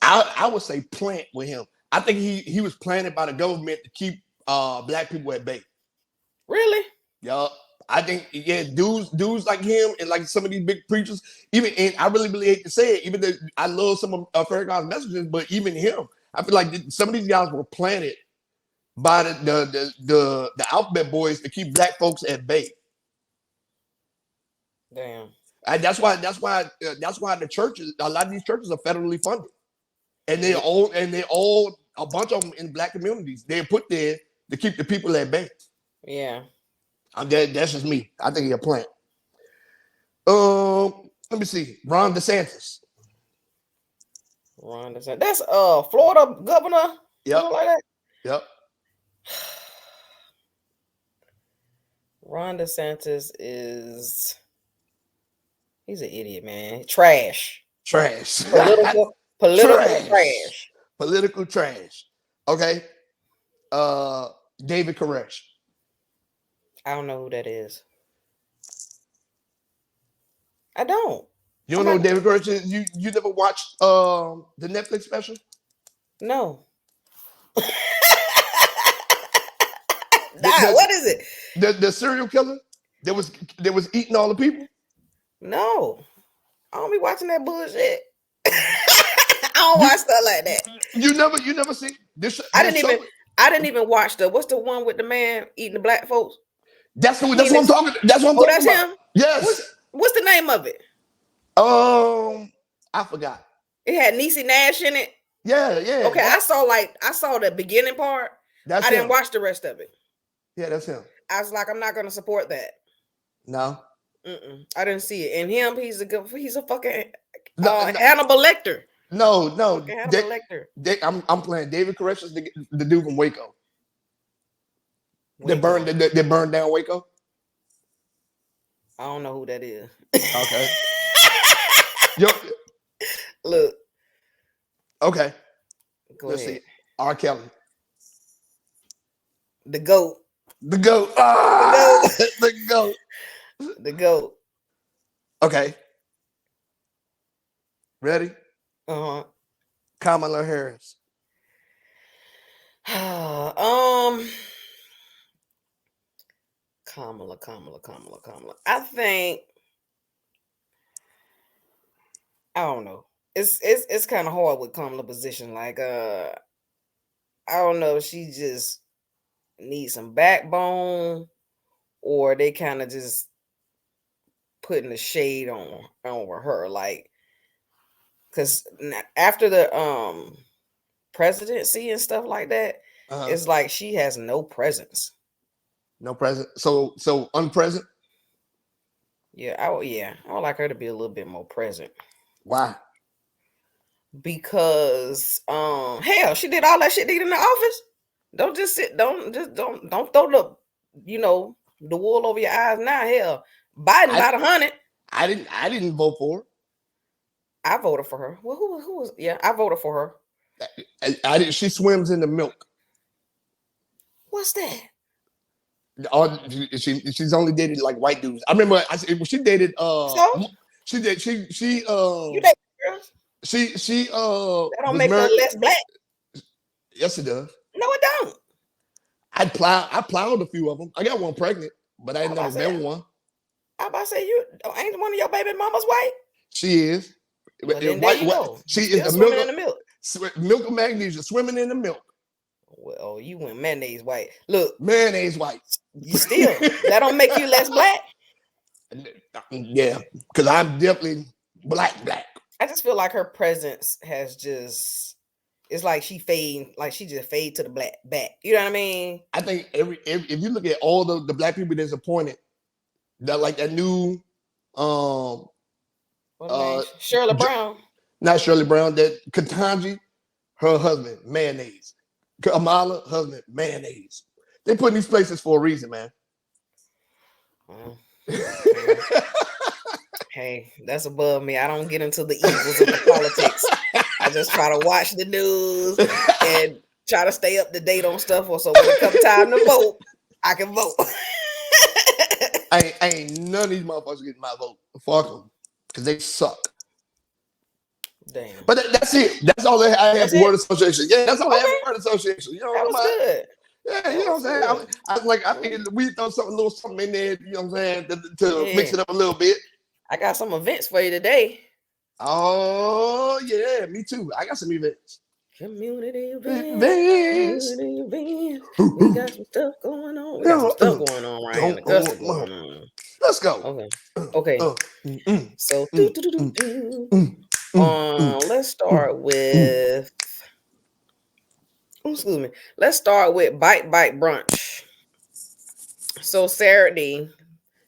I would say plant with him. I think he was planted by the government to keep black people at bay. Really? Yup. I think dudes like him and like some of these big preachers, and I really hate to say it, even though I love some of Farrakhan's messages, but even him, I feel like some of these guys were planted by the alphabet boys to keep black folks at bay. Damn. And that's why the churches, a lot of these churches are federally funded, and they're all a bunch of them in black communities. They're put there to keep the people at bay. Yeah. That's just me. I think he's a plant. Let me see. Ron DeSantis. That's Florida governor. Yep. Like that. Yep. Ron DeSantis he's an idiot, man. Trash. Political trash. Political trash. Okay. David Koresh. I don't know who that is. I don't. You don't know who David Koresh is? You never watched the Netflix special? No. What is it? The serial killer that was eating all the people? No. I don't be watching that bullshit. I don't watch stuff like that. You never see this. I didn't even watch what's the one with the man eating the black folks? That's what I'm talking. That's what I'm talking about. Him? Yes. What's the name of it? I forgot. It had Niecy Nash in it. Yeah. Okay, I saw the beginning part. I didn't watch the rest of it. Yeah, that's him. I was like, I'm not gonna support that. No. I didn't see it. And him, he's a fucking Hannibal Lecter. No. Hannibal Lecter. I'm playing David Koresh is the dude from Waco. They burned down Waco. I don't know who that is. Okay. Yo. Look. Okay. Let's see. R. Kelly. The GOAT. The GOAT. Ah! The GOAT. The GOAT. Okay. Ready? Uh-huh. Kamala Harris. Kamala. I think I don't know. It's kind of hard with Kamala position. Like I don't know if she just needs some backbone, or they kind of just putting the shade on over her. Like because after the presidency and stuff like that, it's like she has no presence. No present. So unpresent. Yeah, I would like her to be a little bit more present. Why? Because hell, she did all that shit in the office. Don't just sit. Don't throw the the wool over your eyes now. Hell, Biden about 100. I didn't vote for her. I voted for her. Well, who was? Yeah, I voted for her. I didn't. She swims in the milk. What's that? She's only dated like white dudes. I remember she dated So? she did she You date girls? she That don't make her less black. Yes, it does. No, it don't. I plowed a few of them. I got one pregnant, but I ain't never been one. I about to say you ain't one of your baby mamas white. She is. Well, then there you go. She is the swimming in the milk. Milk of magnesia, swimming in the milk. Well, you went mayonnaise white. Look, mayonnaise white. You still that don't make you less black. Yeah, because I'm definitely black. I just feel like her presence has just. It's like she just fade to the black back. You know what I mean? I think if you look at all the black people that's appointed, that like that new Shirley Brown. Not Shirley Brown, that Ketanji, her husband, mayonnaise. Kamala, husband, mayonnaise. They put in these places for a reason, man. Hey, that's above me. I don't get into the evils of the politics. I just try to watch the news and try to stay up to date on stuff. So when it comes time to vote, I can vote. I ain't none of these motherfuckers getting my vote. Fuck them, because they suck. Damn. But that's it. That's all I have for word association. Yeah, that's all I have for word association. You know what I'm saying? Good. Yeah, you know what I'm saying? I think we throw a little something in there, you know what I'm saying, to mix it up a little bit. I got some events for you today. Oh, yeah, me too. I got some events. Community events. We got some stuff going on. We got some stuff going on right in the custody going on. Let's go. Okay. So, let's start with. Excuse me. Let's start with Bite Brunch. So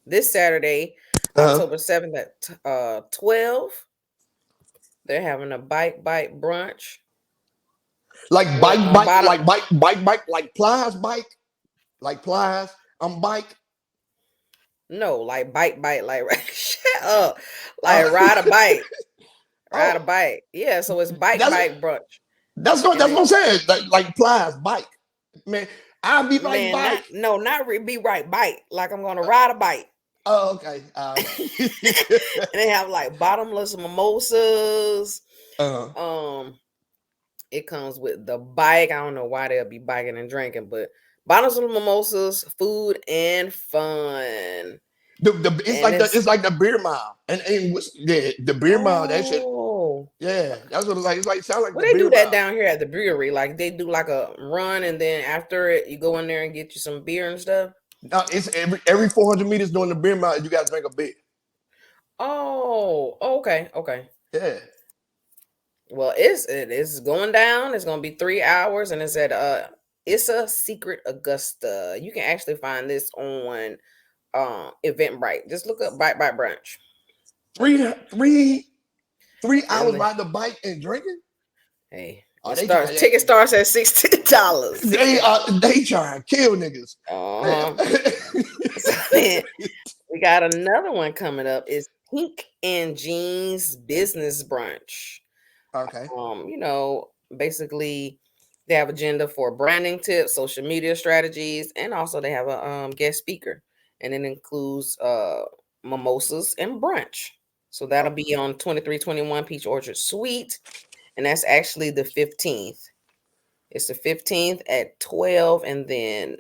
this Saturday, October 7th at 12, they're having a Bite Brunch. Like bike, like Plies bike, like Plies bike. No, like bike, like shut up, like ride a bike, a bike. Yeah, so it's bike brunch. That's what I'm saying. Like Plies bike, man. I'll be right bike. Not be right bike. Like I'm gonna ride a bike. Oh, okay. And they have like bottomless mimosas. It comes with the bike. I don't know why they'll be biking and drinking, but bottomless mimosas, food, and fun. It's like the beer mile, and the beer mile. That shit. Yeah, that's what it's like. It's like sound like. Well, they do that down here at the brewery. Like they do like a run, and then after it, you go in there and get you some beer and stuff. No, it's every 400 meters during the beer mile, you got to drink a beer. Oh, okay. Yeah. Well, it is going down. It's gonna be 3 hours, and it's at it's a Secret Augusta. You can actually find this on Eventbrite. Just look up Bite Brunch. 3 hours riding the bike and drinking. Hey, ticket starts at $16. They trying to kill niggas. So then we got another one coming up. It's Pink and Jeans Business Brunch. Okay. Basically they have agenda for branding tips, social media strategies, and also they have a guest speaker, and it includes mimosas and brunch. So that'll be on 2321 Peach Orchard Suite, and that's actually the 15th. It's the 15th at 12, and then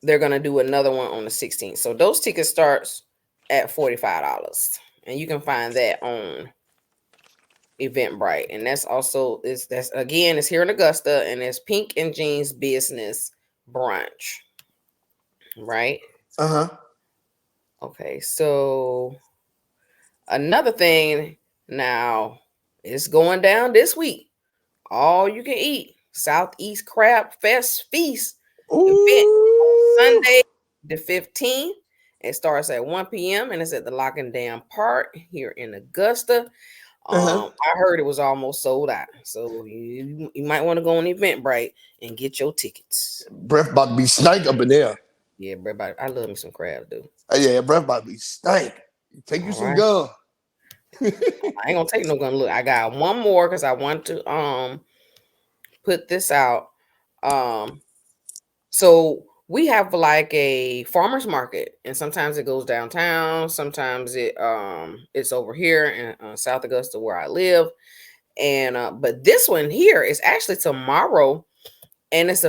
they're gonna do another one on the 16th. So those tickets starts at $45, and you can find that on Eventbrite. And that's it's here in Augusta, and it's Pink and Jeans Business Brunch. Right? Uh-huh. Okay, so Another thing now, it's going down this week. All you can eat Southeast Crab Fest Feast event on Sunday the 15th. It starts at 1 p.m. and it's at the Locking Dam Park here in Augusta. I heard it was almost sold out, so you might want to go on Eventbrite and get your tickets. Breath about to be stank up in there. Yeah, bro, I love me some crabs, dude. Yeah, breath about to be stank. Take you some gun. I ain't gonna take no gun. Look, I got one more because I want to put this out. So we have like a farmers market, and sometimes it goes downtown, sometimes it's over here in South Augusta where I live. And but this one here is actually tomorrow, and it's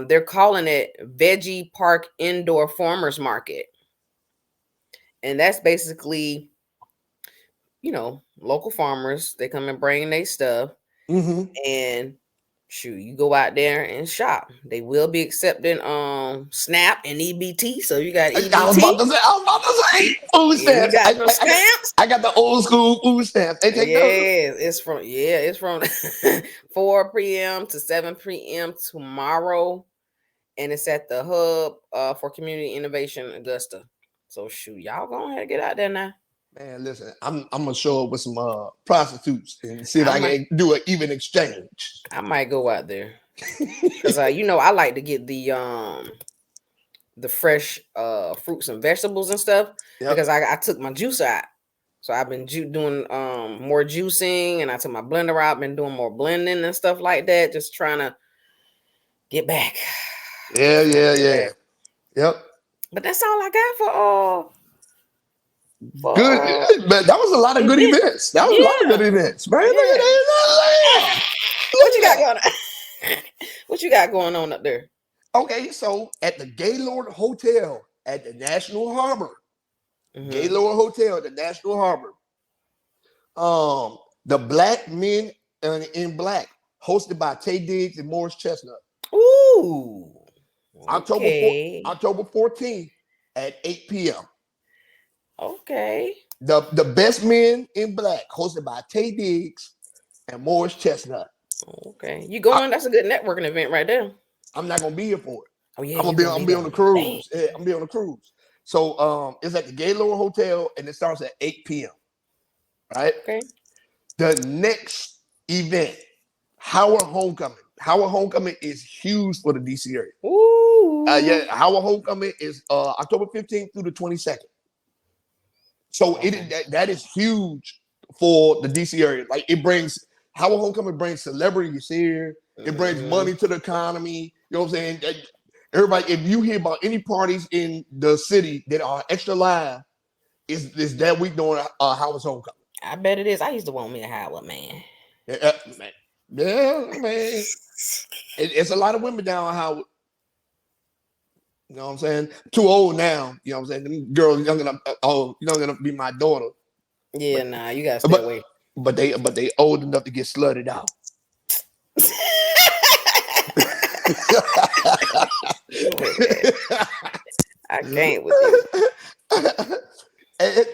they're calling it Veggie Park Indoor Farmers Market. And that's basically, local farmers, they come and bring their stuff. And shoot, you go out there and shop. They will be accepting SNAP and EBT. So you got EBT. I was about to say food stamps. You got stamps. I got the old school food stamps. They take those. It's from 4 p.m. to 7 p.m. tomorrow. And it's at the Hub for Community Innovation Augusta. So shoot, y'all go ahead and get out there now. Man, listen, I'm gonna show up with some prostitutes and see if I can do an even exchange. I might go out there because I like to get the fresh fruits and vegetables and stuff because I took my juice out, so I've been doing more juicing, and I took my blender out. I've been doing more blending and stuff like that, just trying to get back. Yeah. Yep. But that's all I got for good, but that was a lot of good events. That was a lot of good events, man. What you got going on? What you got going on up there? Okay, so at the Gaylord Hotel at the National Harbor, Gaylord Hotel at the National Harbor, the Black Men in Black, hosted by Tay Diggs and Morris Chestnut. Ooh, October 14th at 8 p.m. Okay. The Best Men in Black, hosted by Tay Diggs and Morris Chestnut. Okay, you going? That's a good networking event right there. I'm not gonna be here for it. Oh yeah, I'm gonna be on the cruise. Yeah, I'm gonna be on the cruise. So it's at the Gaylord Hotel and it starts at 8 p.m. Right? Okay. The next event, Howard Homecoming. Howard Homecoming is huge for the DC area. Ooh. Howard Homecoming is October 15th through the 22nd. So that is huge for the DC area. Like Howard Homecoming brings celebrities here. It brings money to the economy. You know what I'm saying? Everybody, if you hear about any parties in the city that are extra live, is that week during Howard's Homecoming. I bet it is. I used to want me a Howard, man. Yeah, man. It's a lot of women down Howard. You know what I'm saying? Too old now. You know what I'm saying? Them girls young enough to be my daughter. Yeah, nah, you gotta stay away. But they old enough to get slutted out. I can't with you.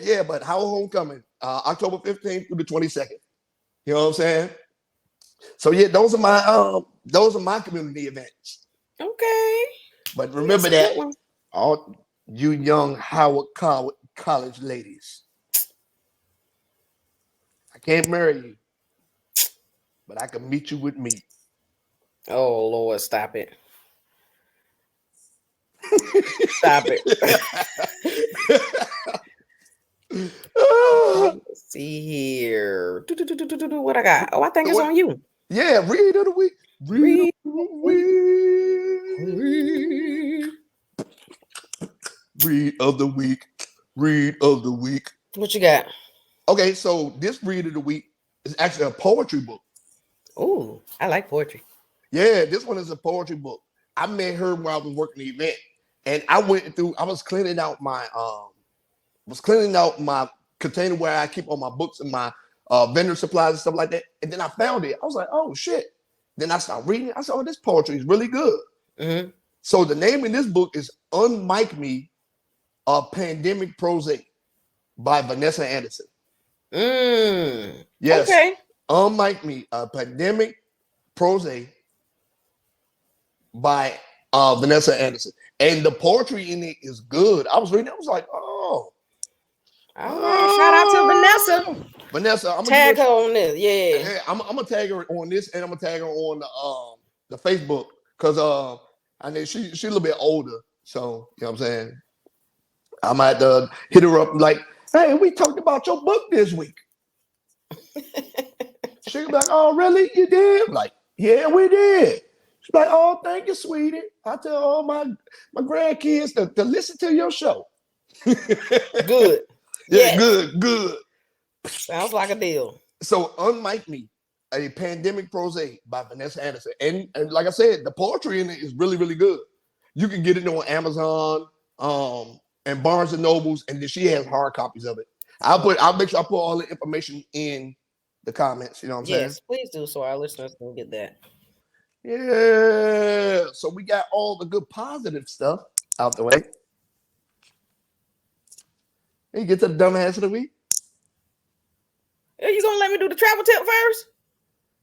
Yeah, but Howard Homecoming, October 15th through the 22nd. You know what I'm saying? So yeah, those are my community events. Okay. But remember that, all you young Howard College ladies, I can't marry you, but I can meet you with me. Oh Lord, stop it. Stop it. Let's see here. What I got? Oh, I think it's on you. Yeah, read of the week. Read of the week. Read of the week. What you got? Okay, so this read of the week is actually a poetry book. Oh, I like poetry. Yeah, this one is a poetry book. I met her while I was working the event, and I was cleaning out my container where I keep all my books and my vendor supplies and stuff like that. And then I found it. I was like, oh shit. Then I started reading it. I said, oh, this poetry is really good. Mm-hmm. So the name in this book is Unmic Me, a Pandemic Prose by Vanessa Anderson. Yes. Okay. Unmic Me, a pandemic prose by Vanessa Anderson. And the poetry in it is good. I was reading, I was like, oh. All right. Shout out to Vanessa. Vanessa, I'm gonna tag her on this. Yeah. I'm gonna tag her on this, and I'm gonna tag her on the Facebook, because I know she's a little bit older, so you know what I'm saying. I might hit her up like, hey, we talked about your book this week. She'll be like, oh, really? You did? I'm like, yeah, we did. She's like, oh, thank you, sweetie. I tell all my grandkids to listen to your show. Good. Yeah, good. Sounds like a deal. So, Unmic Me, a pandemic prose by Vanessa Anderson. And like I said, the poetry in it is really, really good. You can get it on Amazon and Barnes and Nobles, and then she has hard copies of it. I'll make sure I put all the information in the comments. You know what I'm saying? Yes, please do, so our listeners can get that. Yeah. So we got all the good positive stuff out the way. Hey, get to the dumbass of the week. Are you gonna let me do the travel tip first?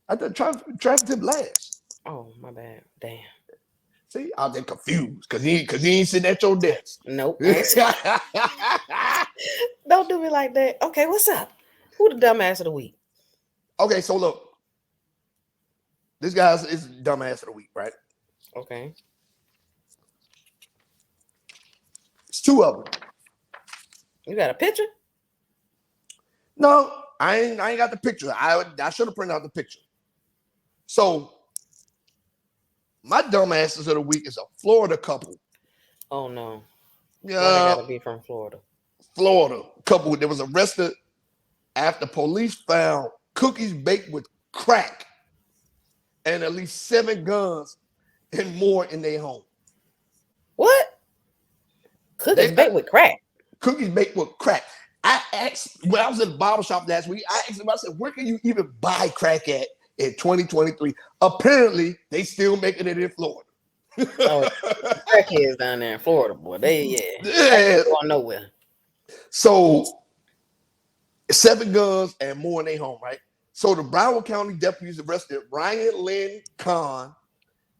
I did travel tip last. Oh, my bad. Damn. See, I was confused because he ain't sitting at your desk. Nope. Don't do me like that. Okay, what's up? Who the dumbass of the week? Okay, so look. This guy's is dumbass of the week, right? Okay. It's two of them. You got a picture? No, I ain't got the picture. I should have printed out the picture. So my dumbasses of the week is a Florida couple. Oh no. Yeah. Well, they gotta be from Florida. Florida couple that was arrested after police found cookies baked with crack and at least 7 guns and more in their home. What? Cookies baked with crack. Cookies baked with crack. I asked when I was in the barber shop last week, I asked him, I said, where can you even buy crack at in 2023? Apparently, they still making it in Florida. Oh, crackheads down there in Florida, boy. They going nowhere. So 7 guns and more in their home, right? So the Broward County deputies arrested Ryan Lynn Kahn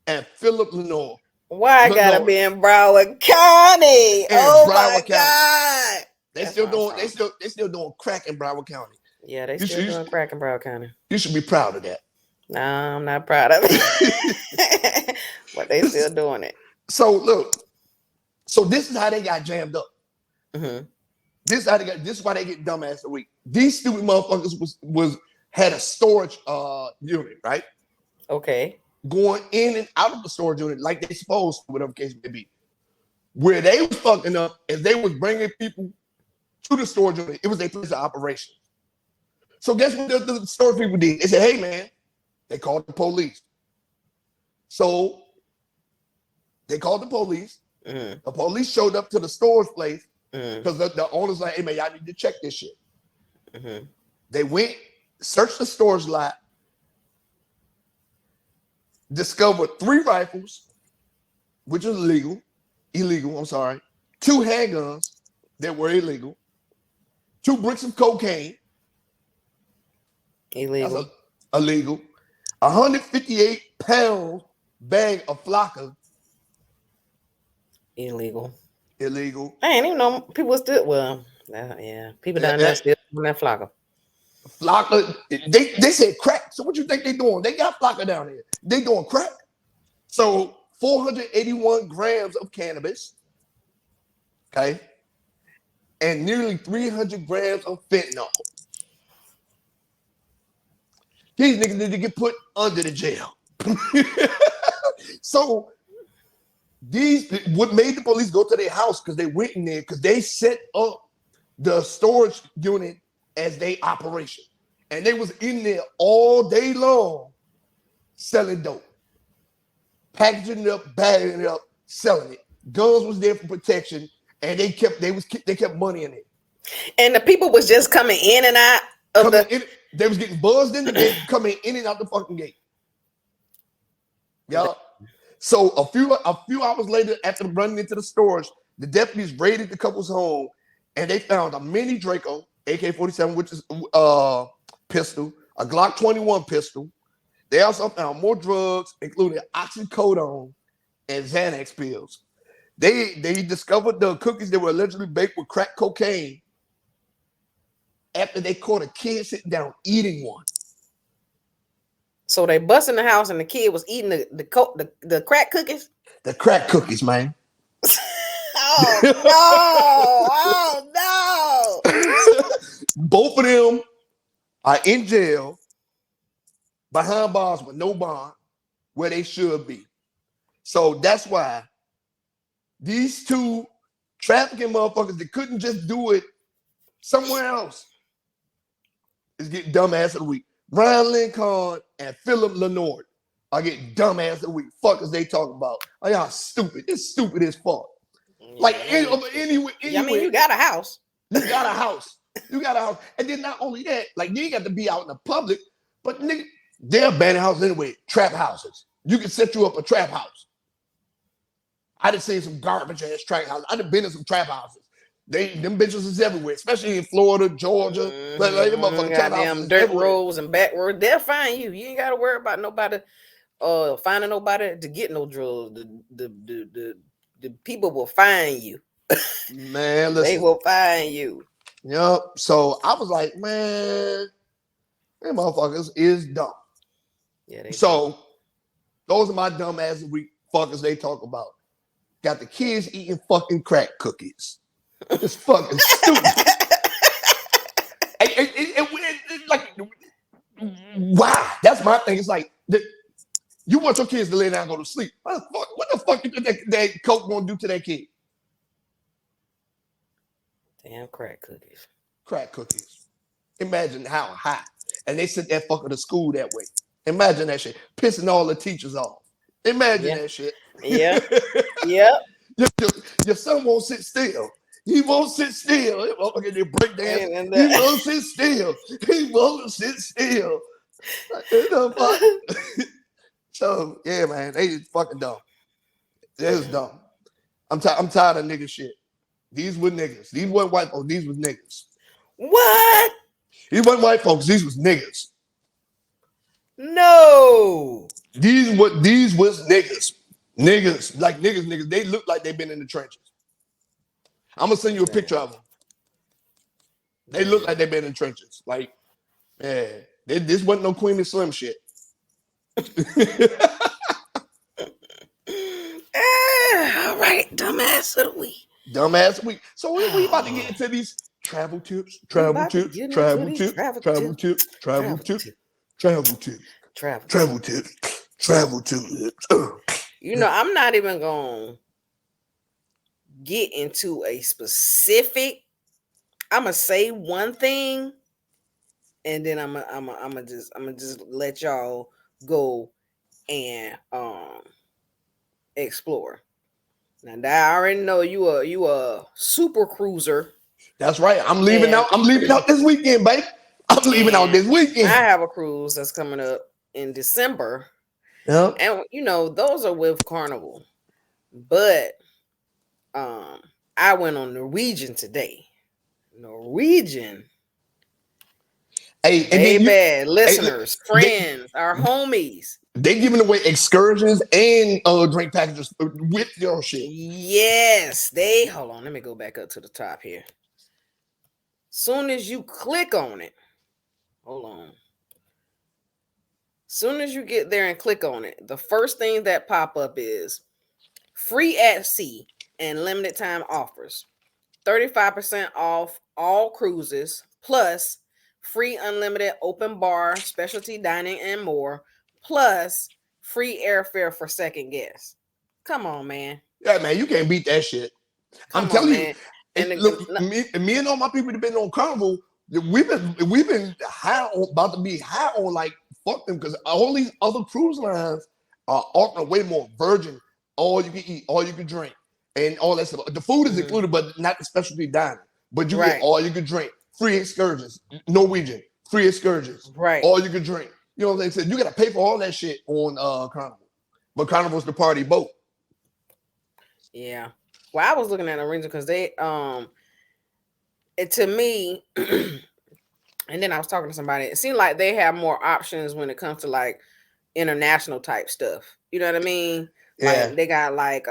and Phillip Lenord. Why I gotta be in Broward County? Oh my God. They still doing crack in Broward County. Yeah, they still doing crack in Broward County. You should be proud of that. No, I'm not proud of it. But they still doing it. So look, this is how they got jammed up. Mm-hmm. This is why they get dumbass of the week. These stupid motherfuckers had a storage unit, right? Okay. Going in and out of the storage unit like they supposed to, whatever case may be. Where they was fucking up is they was bringing people to the storage unit. It was their place of operation. So guess what the storage people did? They said, hey man, they called the police. So they called the police. Mm-hmm. The police showed up to the storage place because the owner's like, hey man, y'all need to check this shit. Mm-hmm. They went, searched the storage lot, discovered 3 rifles, which is illegal, 2 handguns that were illegal, 2 bricks of cocaine, illegal, 158-pound bag of flakka, illegal. I ain't even know people still. Well, yeah, people down there still doing that flakka. They said crack. So what you think they doing? They got flakka down there. They doing crack. So 481 grams of cannabis, okay, and nearly 300 grams of fentanyl. These niggas need to get put under the jail. So what made the police go to their house, because they went in there because they set up the storage unit as their operation, and they was in there all day long selling dope, packaging it up, bagging it up, selling it. Guns was there for protection, and they kept money in it. And the people was just coming in and out of they was getting buzzed in the gate, coming in and out the fucking gate. Yeah. So a few hours later, after running into the storage, the deputies raided the couple's home, and they found a mini Draco, AK-47, which is pistol, a Glock 21 pistol. They also found more drugs, including oxycodone and Xanax pills. They discovered the cookies that were allegedly baked with crack cocaine after they caught a kid sitting down eating one. So they bust in the house and the kid was eating the crack cookies? The crack cookies, man. Oh, no. Oh, no. Both of them are in jail behind bars with no bond where they should be. So that's why these two trafficking motherfuckers that couldn't just do it somewhere else is getting dumbass of the week. Lynn, Kahn and Phillip Lenord are getting dumbass of the week. Fuckers they talking about. Oh, y'all stupid. It's stupid as fuck. Like anyway. I mean, you got a house. You got a house. You got a house. And then not only that, like you ain't got to be out in the public, but nigga, they're abandoned houses anyway. Trap houses. You can set you up a trap house. I done seen some garbage ass trap houses. I done been in some trap houses. Them bitches is everywhere, especially in Florida, Georgia. Like them motherfucking trap houses. Dirt everywhere. roads and back roads. They'll find you. You ain't got to worry about nobody finding nobody to get no drugs. The people will find you. Man, listen. They will find you. Yep. So I was like, man, them motherfuckers is dumb. Yeah. So those are my dumb ass week fuckers they talk about. Got the kids eating fucking crack cookies. It's fucking stupid. Like, wow, that's my thing. It's like you want your kids to lay down and go to sleep. What the fuck you think that coke gonna do to that kid? Damn crack cookies. Crack cookies. Imagine how high. And they sent that fucker to school that way. Imagine that shit. Pissing all the teachers off. Imagine that shit. Yeah. Yep. Your son won't sit still. He won't sit still. They break dance. He won't sit still. He won't sit still. So yeah, man, they just fucking dumb. They was dumb. I'm tired of nigga shit. These were niggas. These weren't white folks. These was niggas. What? These weren't white folks. These was niggas. No. These was niggas. Niggas. Like niggas. They look like they've been in the trenches. I'm gonna send you a picture of them. They look like they've been in the trenches. Like, yeah. This wasn't no Queen and Slim shit. All right, dumbass of the week. Dumbass week. So we about to get into these travel tips. You know, I'm not even gonna get into a specific. I'm gonna say one thing, and then I'm gonna just let y'all go and explore. Now I already know you a super cruiser. That's right. I'm leaving out this weekend, babe. I'm leaving out this weekend. I have a cruise that's coming up in December. Yep. And you know, those are with Carnival. But I went on Norwegian today. Norwegian. Hey, listeners, friends, our homies. They giving away excursions and drink packages with your shit. Yes, hold on. Let me go back up to the top here. Soon as you click on it, hold on. Soon as you get there and click on it, the first thing that pop up is free at sea and limited time offers. 35% off all cruises, plus free unlimited open bar, specialty dining, and more, plus free airfare for second guests. Come on, man. Yeah, man, you can't beat that shit. I'm telling you. And look, me and all my people that been on Carnival, we've been about to be high on like fuck them, because all these other cruise lines are offering way more virgin, all you can eat, all you can drink, and all that stuff. The food is included, but not the specialty dining. But you get all you can drink, free excursions, Norwegian, free excursions, all you can drink. You know what they said? You got to pay for all that shit on Carnival, but Carnival's the party boat. Yeah. Well, I was looking at Norwegian because they to me, and then I was talking to somebody. It seemed like they have more options when it comes to like international type stuff. You know what I mean? Yeah. Like they got like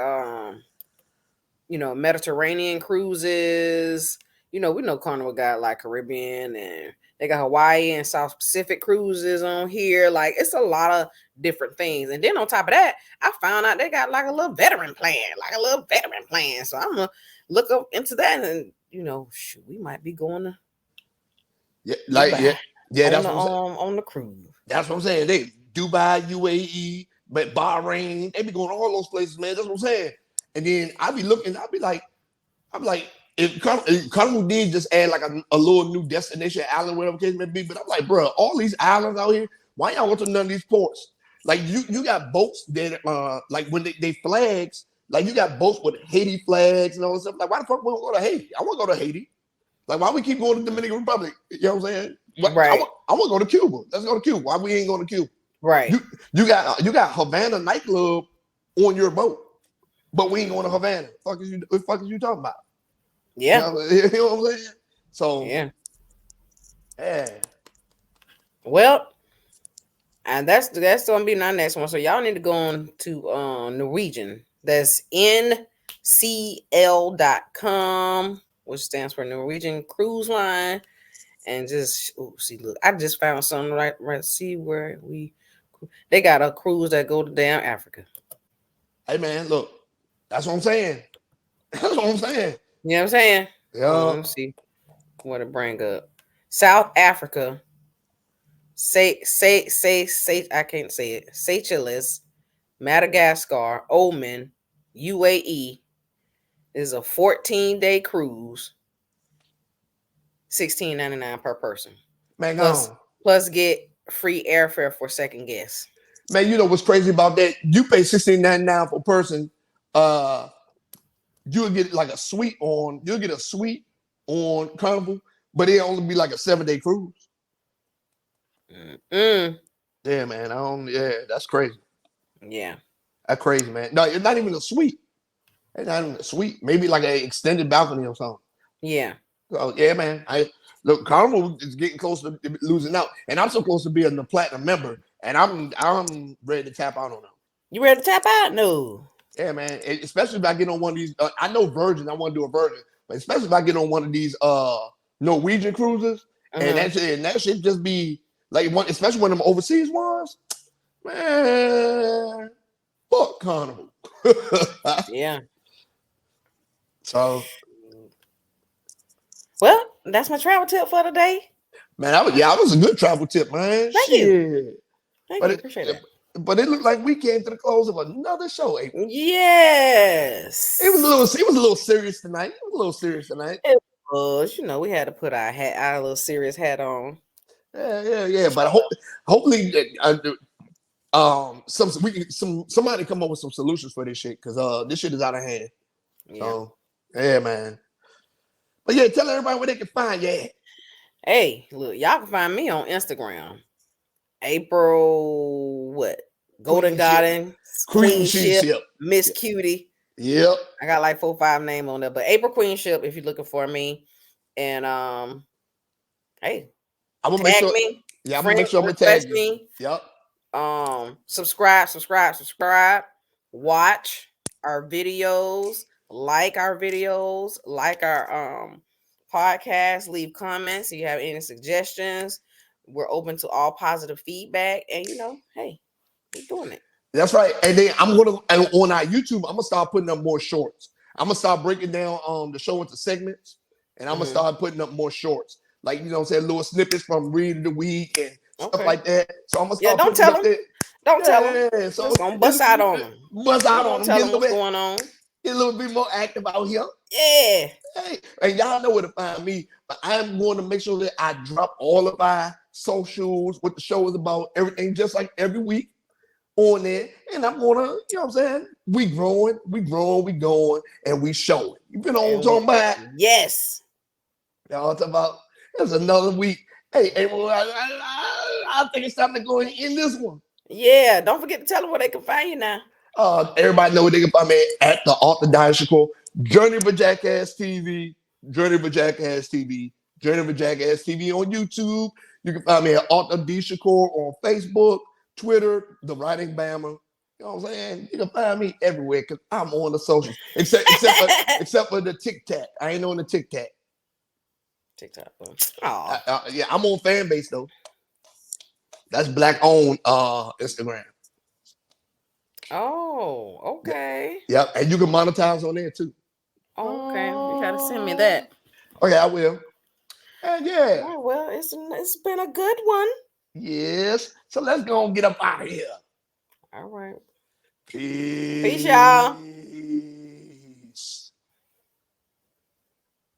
Mediterranean cruises. We know Carnival got like Caribbean, and they got Hawaii and South Pacific cruises on here. Like it's a lot of different things. And then on top of that, I found out they got like a little veteran plan. So I'm gonna look up into that, and shoot, we might be going to Dubai, that's on the cruise. That's what I'm saying. They Dubai, UAE, but Bahrain, they be going all those places, man. That's what I'm saying. And then I'll be looking, I'm like, if Carnival did just add like a little new destination island, whatever case may be, but I'm like, bro, all these islands out here, why y'all want to none of these ports? Like you got boats that like when they flags, like you got boats with Haiti flags and all that stuff. Like, why the fuck we don't go to Haiti? I want to go to Haiti. Like, why we keep going to Dominican Republic? You know what I'm saying? Right. I want to go to Cuba. Let's go to Cuba. Why we ain't going to Cuba? Right. You got Havana nightclub on your boat, but we ain't going to Havana. What the fuck is you talking about? Yeah. You know what I'm saying? So yeah. Well, and that's gonna be my next one. So y'all need to go on to Norwegian. That's ncl.com, which stands for Norwegian Cruise Line. And just look, I just found something right. See where they got a cruise that go to damn Africa. Hey man, look, that's what I'm saying. That's what I'm saying. You know what I'm saying? Yeah. Let me see what it bring up. South Africa. Say I can't say it. Seychelles, Madagascar, Oman, UAE is a 14-day cruise. $16.99 per person. Man, plus get free airfare for second guest. Man, you know what's crazy about that? You pay $16.99 per person. You'll get like a suite on Carnival, but it'll only be like a 7-day cruise. Yeah, man. That's crazy. Yeah. That's crazy, man. No, it's not even a suite. It's not even a suite. Maybe like an extended balcony or something. Yeah. So yeah, man. Look, Carnival is getting close to losing out, and I'm supposed to be a platinum member, and I'm ready to tap out on them. You ready to tap out? No. Yeah, man. Especially if I get on one of these. I know Virgin. I want to do a Virgin, but especially if I get on one of these Norwegian cruises, and that should just be like one, especially one of them overseas ones. Man, fuck Carnival. Yeah. So. Well, that's my travel tip for today. Man, that was a good travel tip, man. Thank you. Thank you. Appreciate it. But it looked like we came to the close of another show, April. Yes. It was a little serious tonight. It was, we had to put our little serious hat on. Yeah. But hopefully, somebody come up with some solutions for this shit, because this shit is out of hand. Yeah. So, yeah, man. But yeah, tell everybody where they can find you at. Hey, look, y'all can find me on Instagram. April Golden Garden Queenship, Miss Cutie. Yep. I got like 4 or 5 names on there, but April Queenship if you're looking for me. And hey, I'm gonna make sure. Me. Yeah, I'm gonna make sure I'm gonna tag me. Yep. Subscribe. Watch our videos. Like our videos, like our podcast, leave comments if you have any suggestions. We're open to all positive feedback, and hey, we're doing it. That's right. And then on our YouTube, I'm gonna start putting up more shorts. I'm gonna start breaking down the show into segments, and I'm gonna start putting up more shorts, like little snippets from Read of the Week and stuff like that. So I'm gonna start. Don't tell them. Don't tell them. So don't bust out on them. Bust out on them. Tell them what's going on. Get a little bit more active out here. Yeah. Hey, and y'all know where to find me, but I'm going to make sure that I drop all of our socials, what the show is about, everything, just like every week on there. And I'm going to, you know what I'm saying? We growing, we going, and we showing. You been on talking about? Yes. Y'all talking about, there's another week. Hey, April, I think it's time to go and end this one. Yeah, don't forget to tell them where they can find you now. Everybody know where they can find me at the Orthodoxical Journey for Jackass TV Journey of a Jackass TV. Journey of a Jackass TV on YouTube. You can find me at Author D. Shakur on Facebook, Twitter, The Writing Bammer. You know what I'm saying? You can find me everywhere because I'm on the socials. Except for the TikTok. I ain't on the TikTok. TikTok. Yeah, I'm on Fanbase though. That's black owned Instagram. Oh, okay. Yep, and you can monetize on there too. Oh, okay. You gotta send me that. Okay, I will. And yeah. Oh, well, it's been a good one. Yes. So let's go and get up out of here. All right. Peace. Peace, y'all.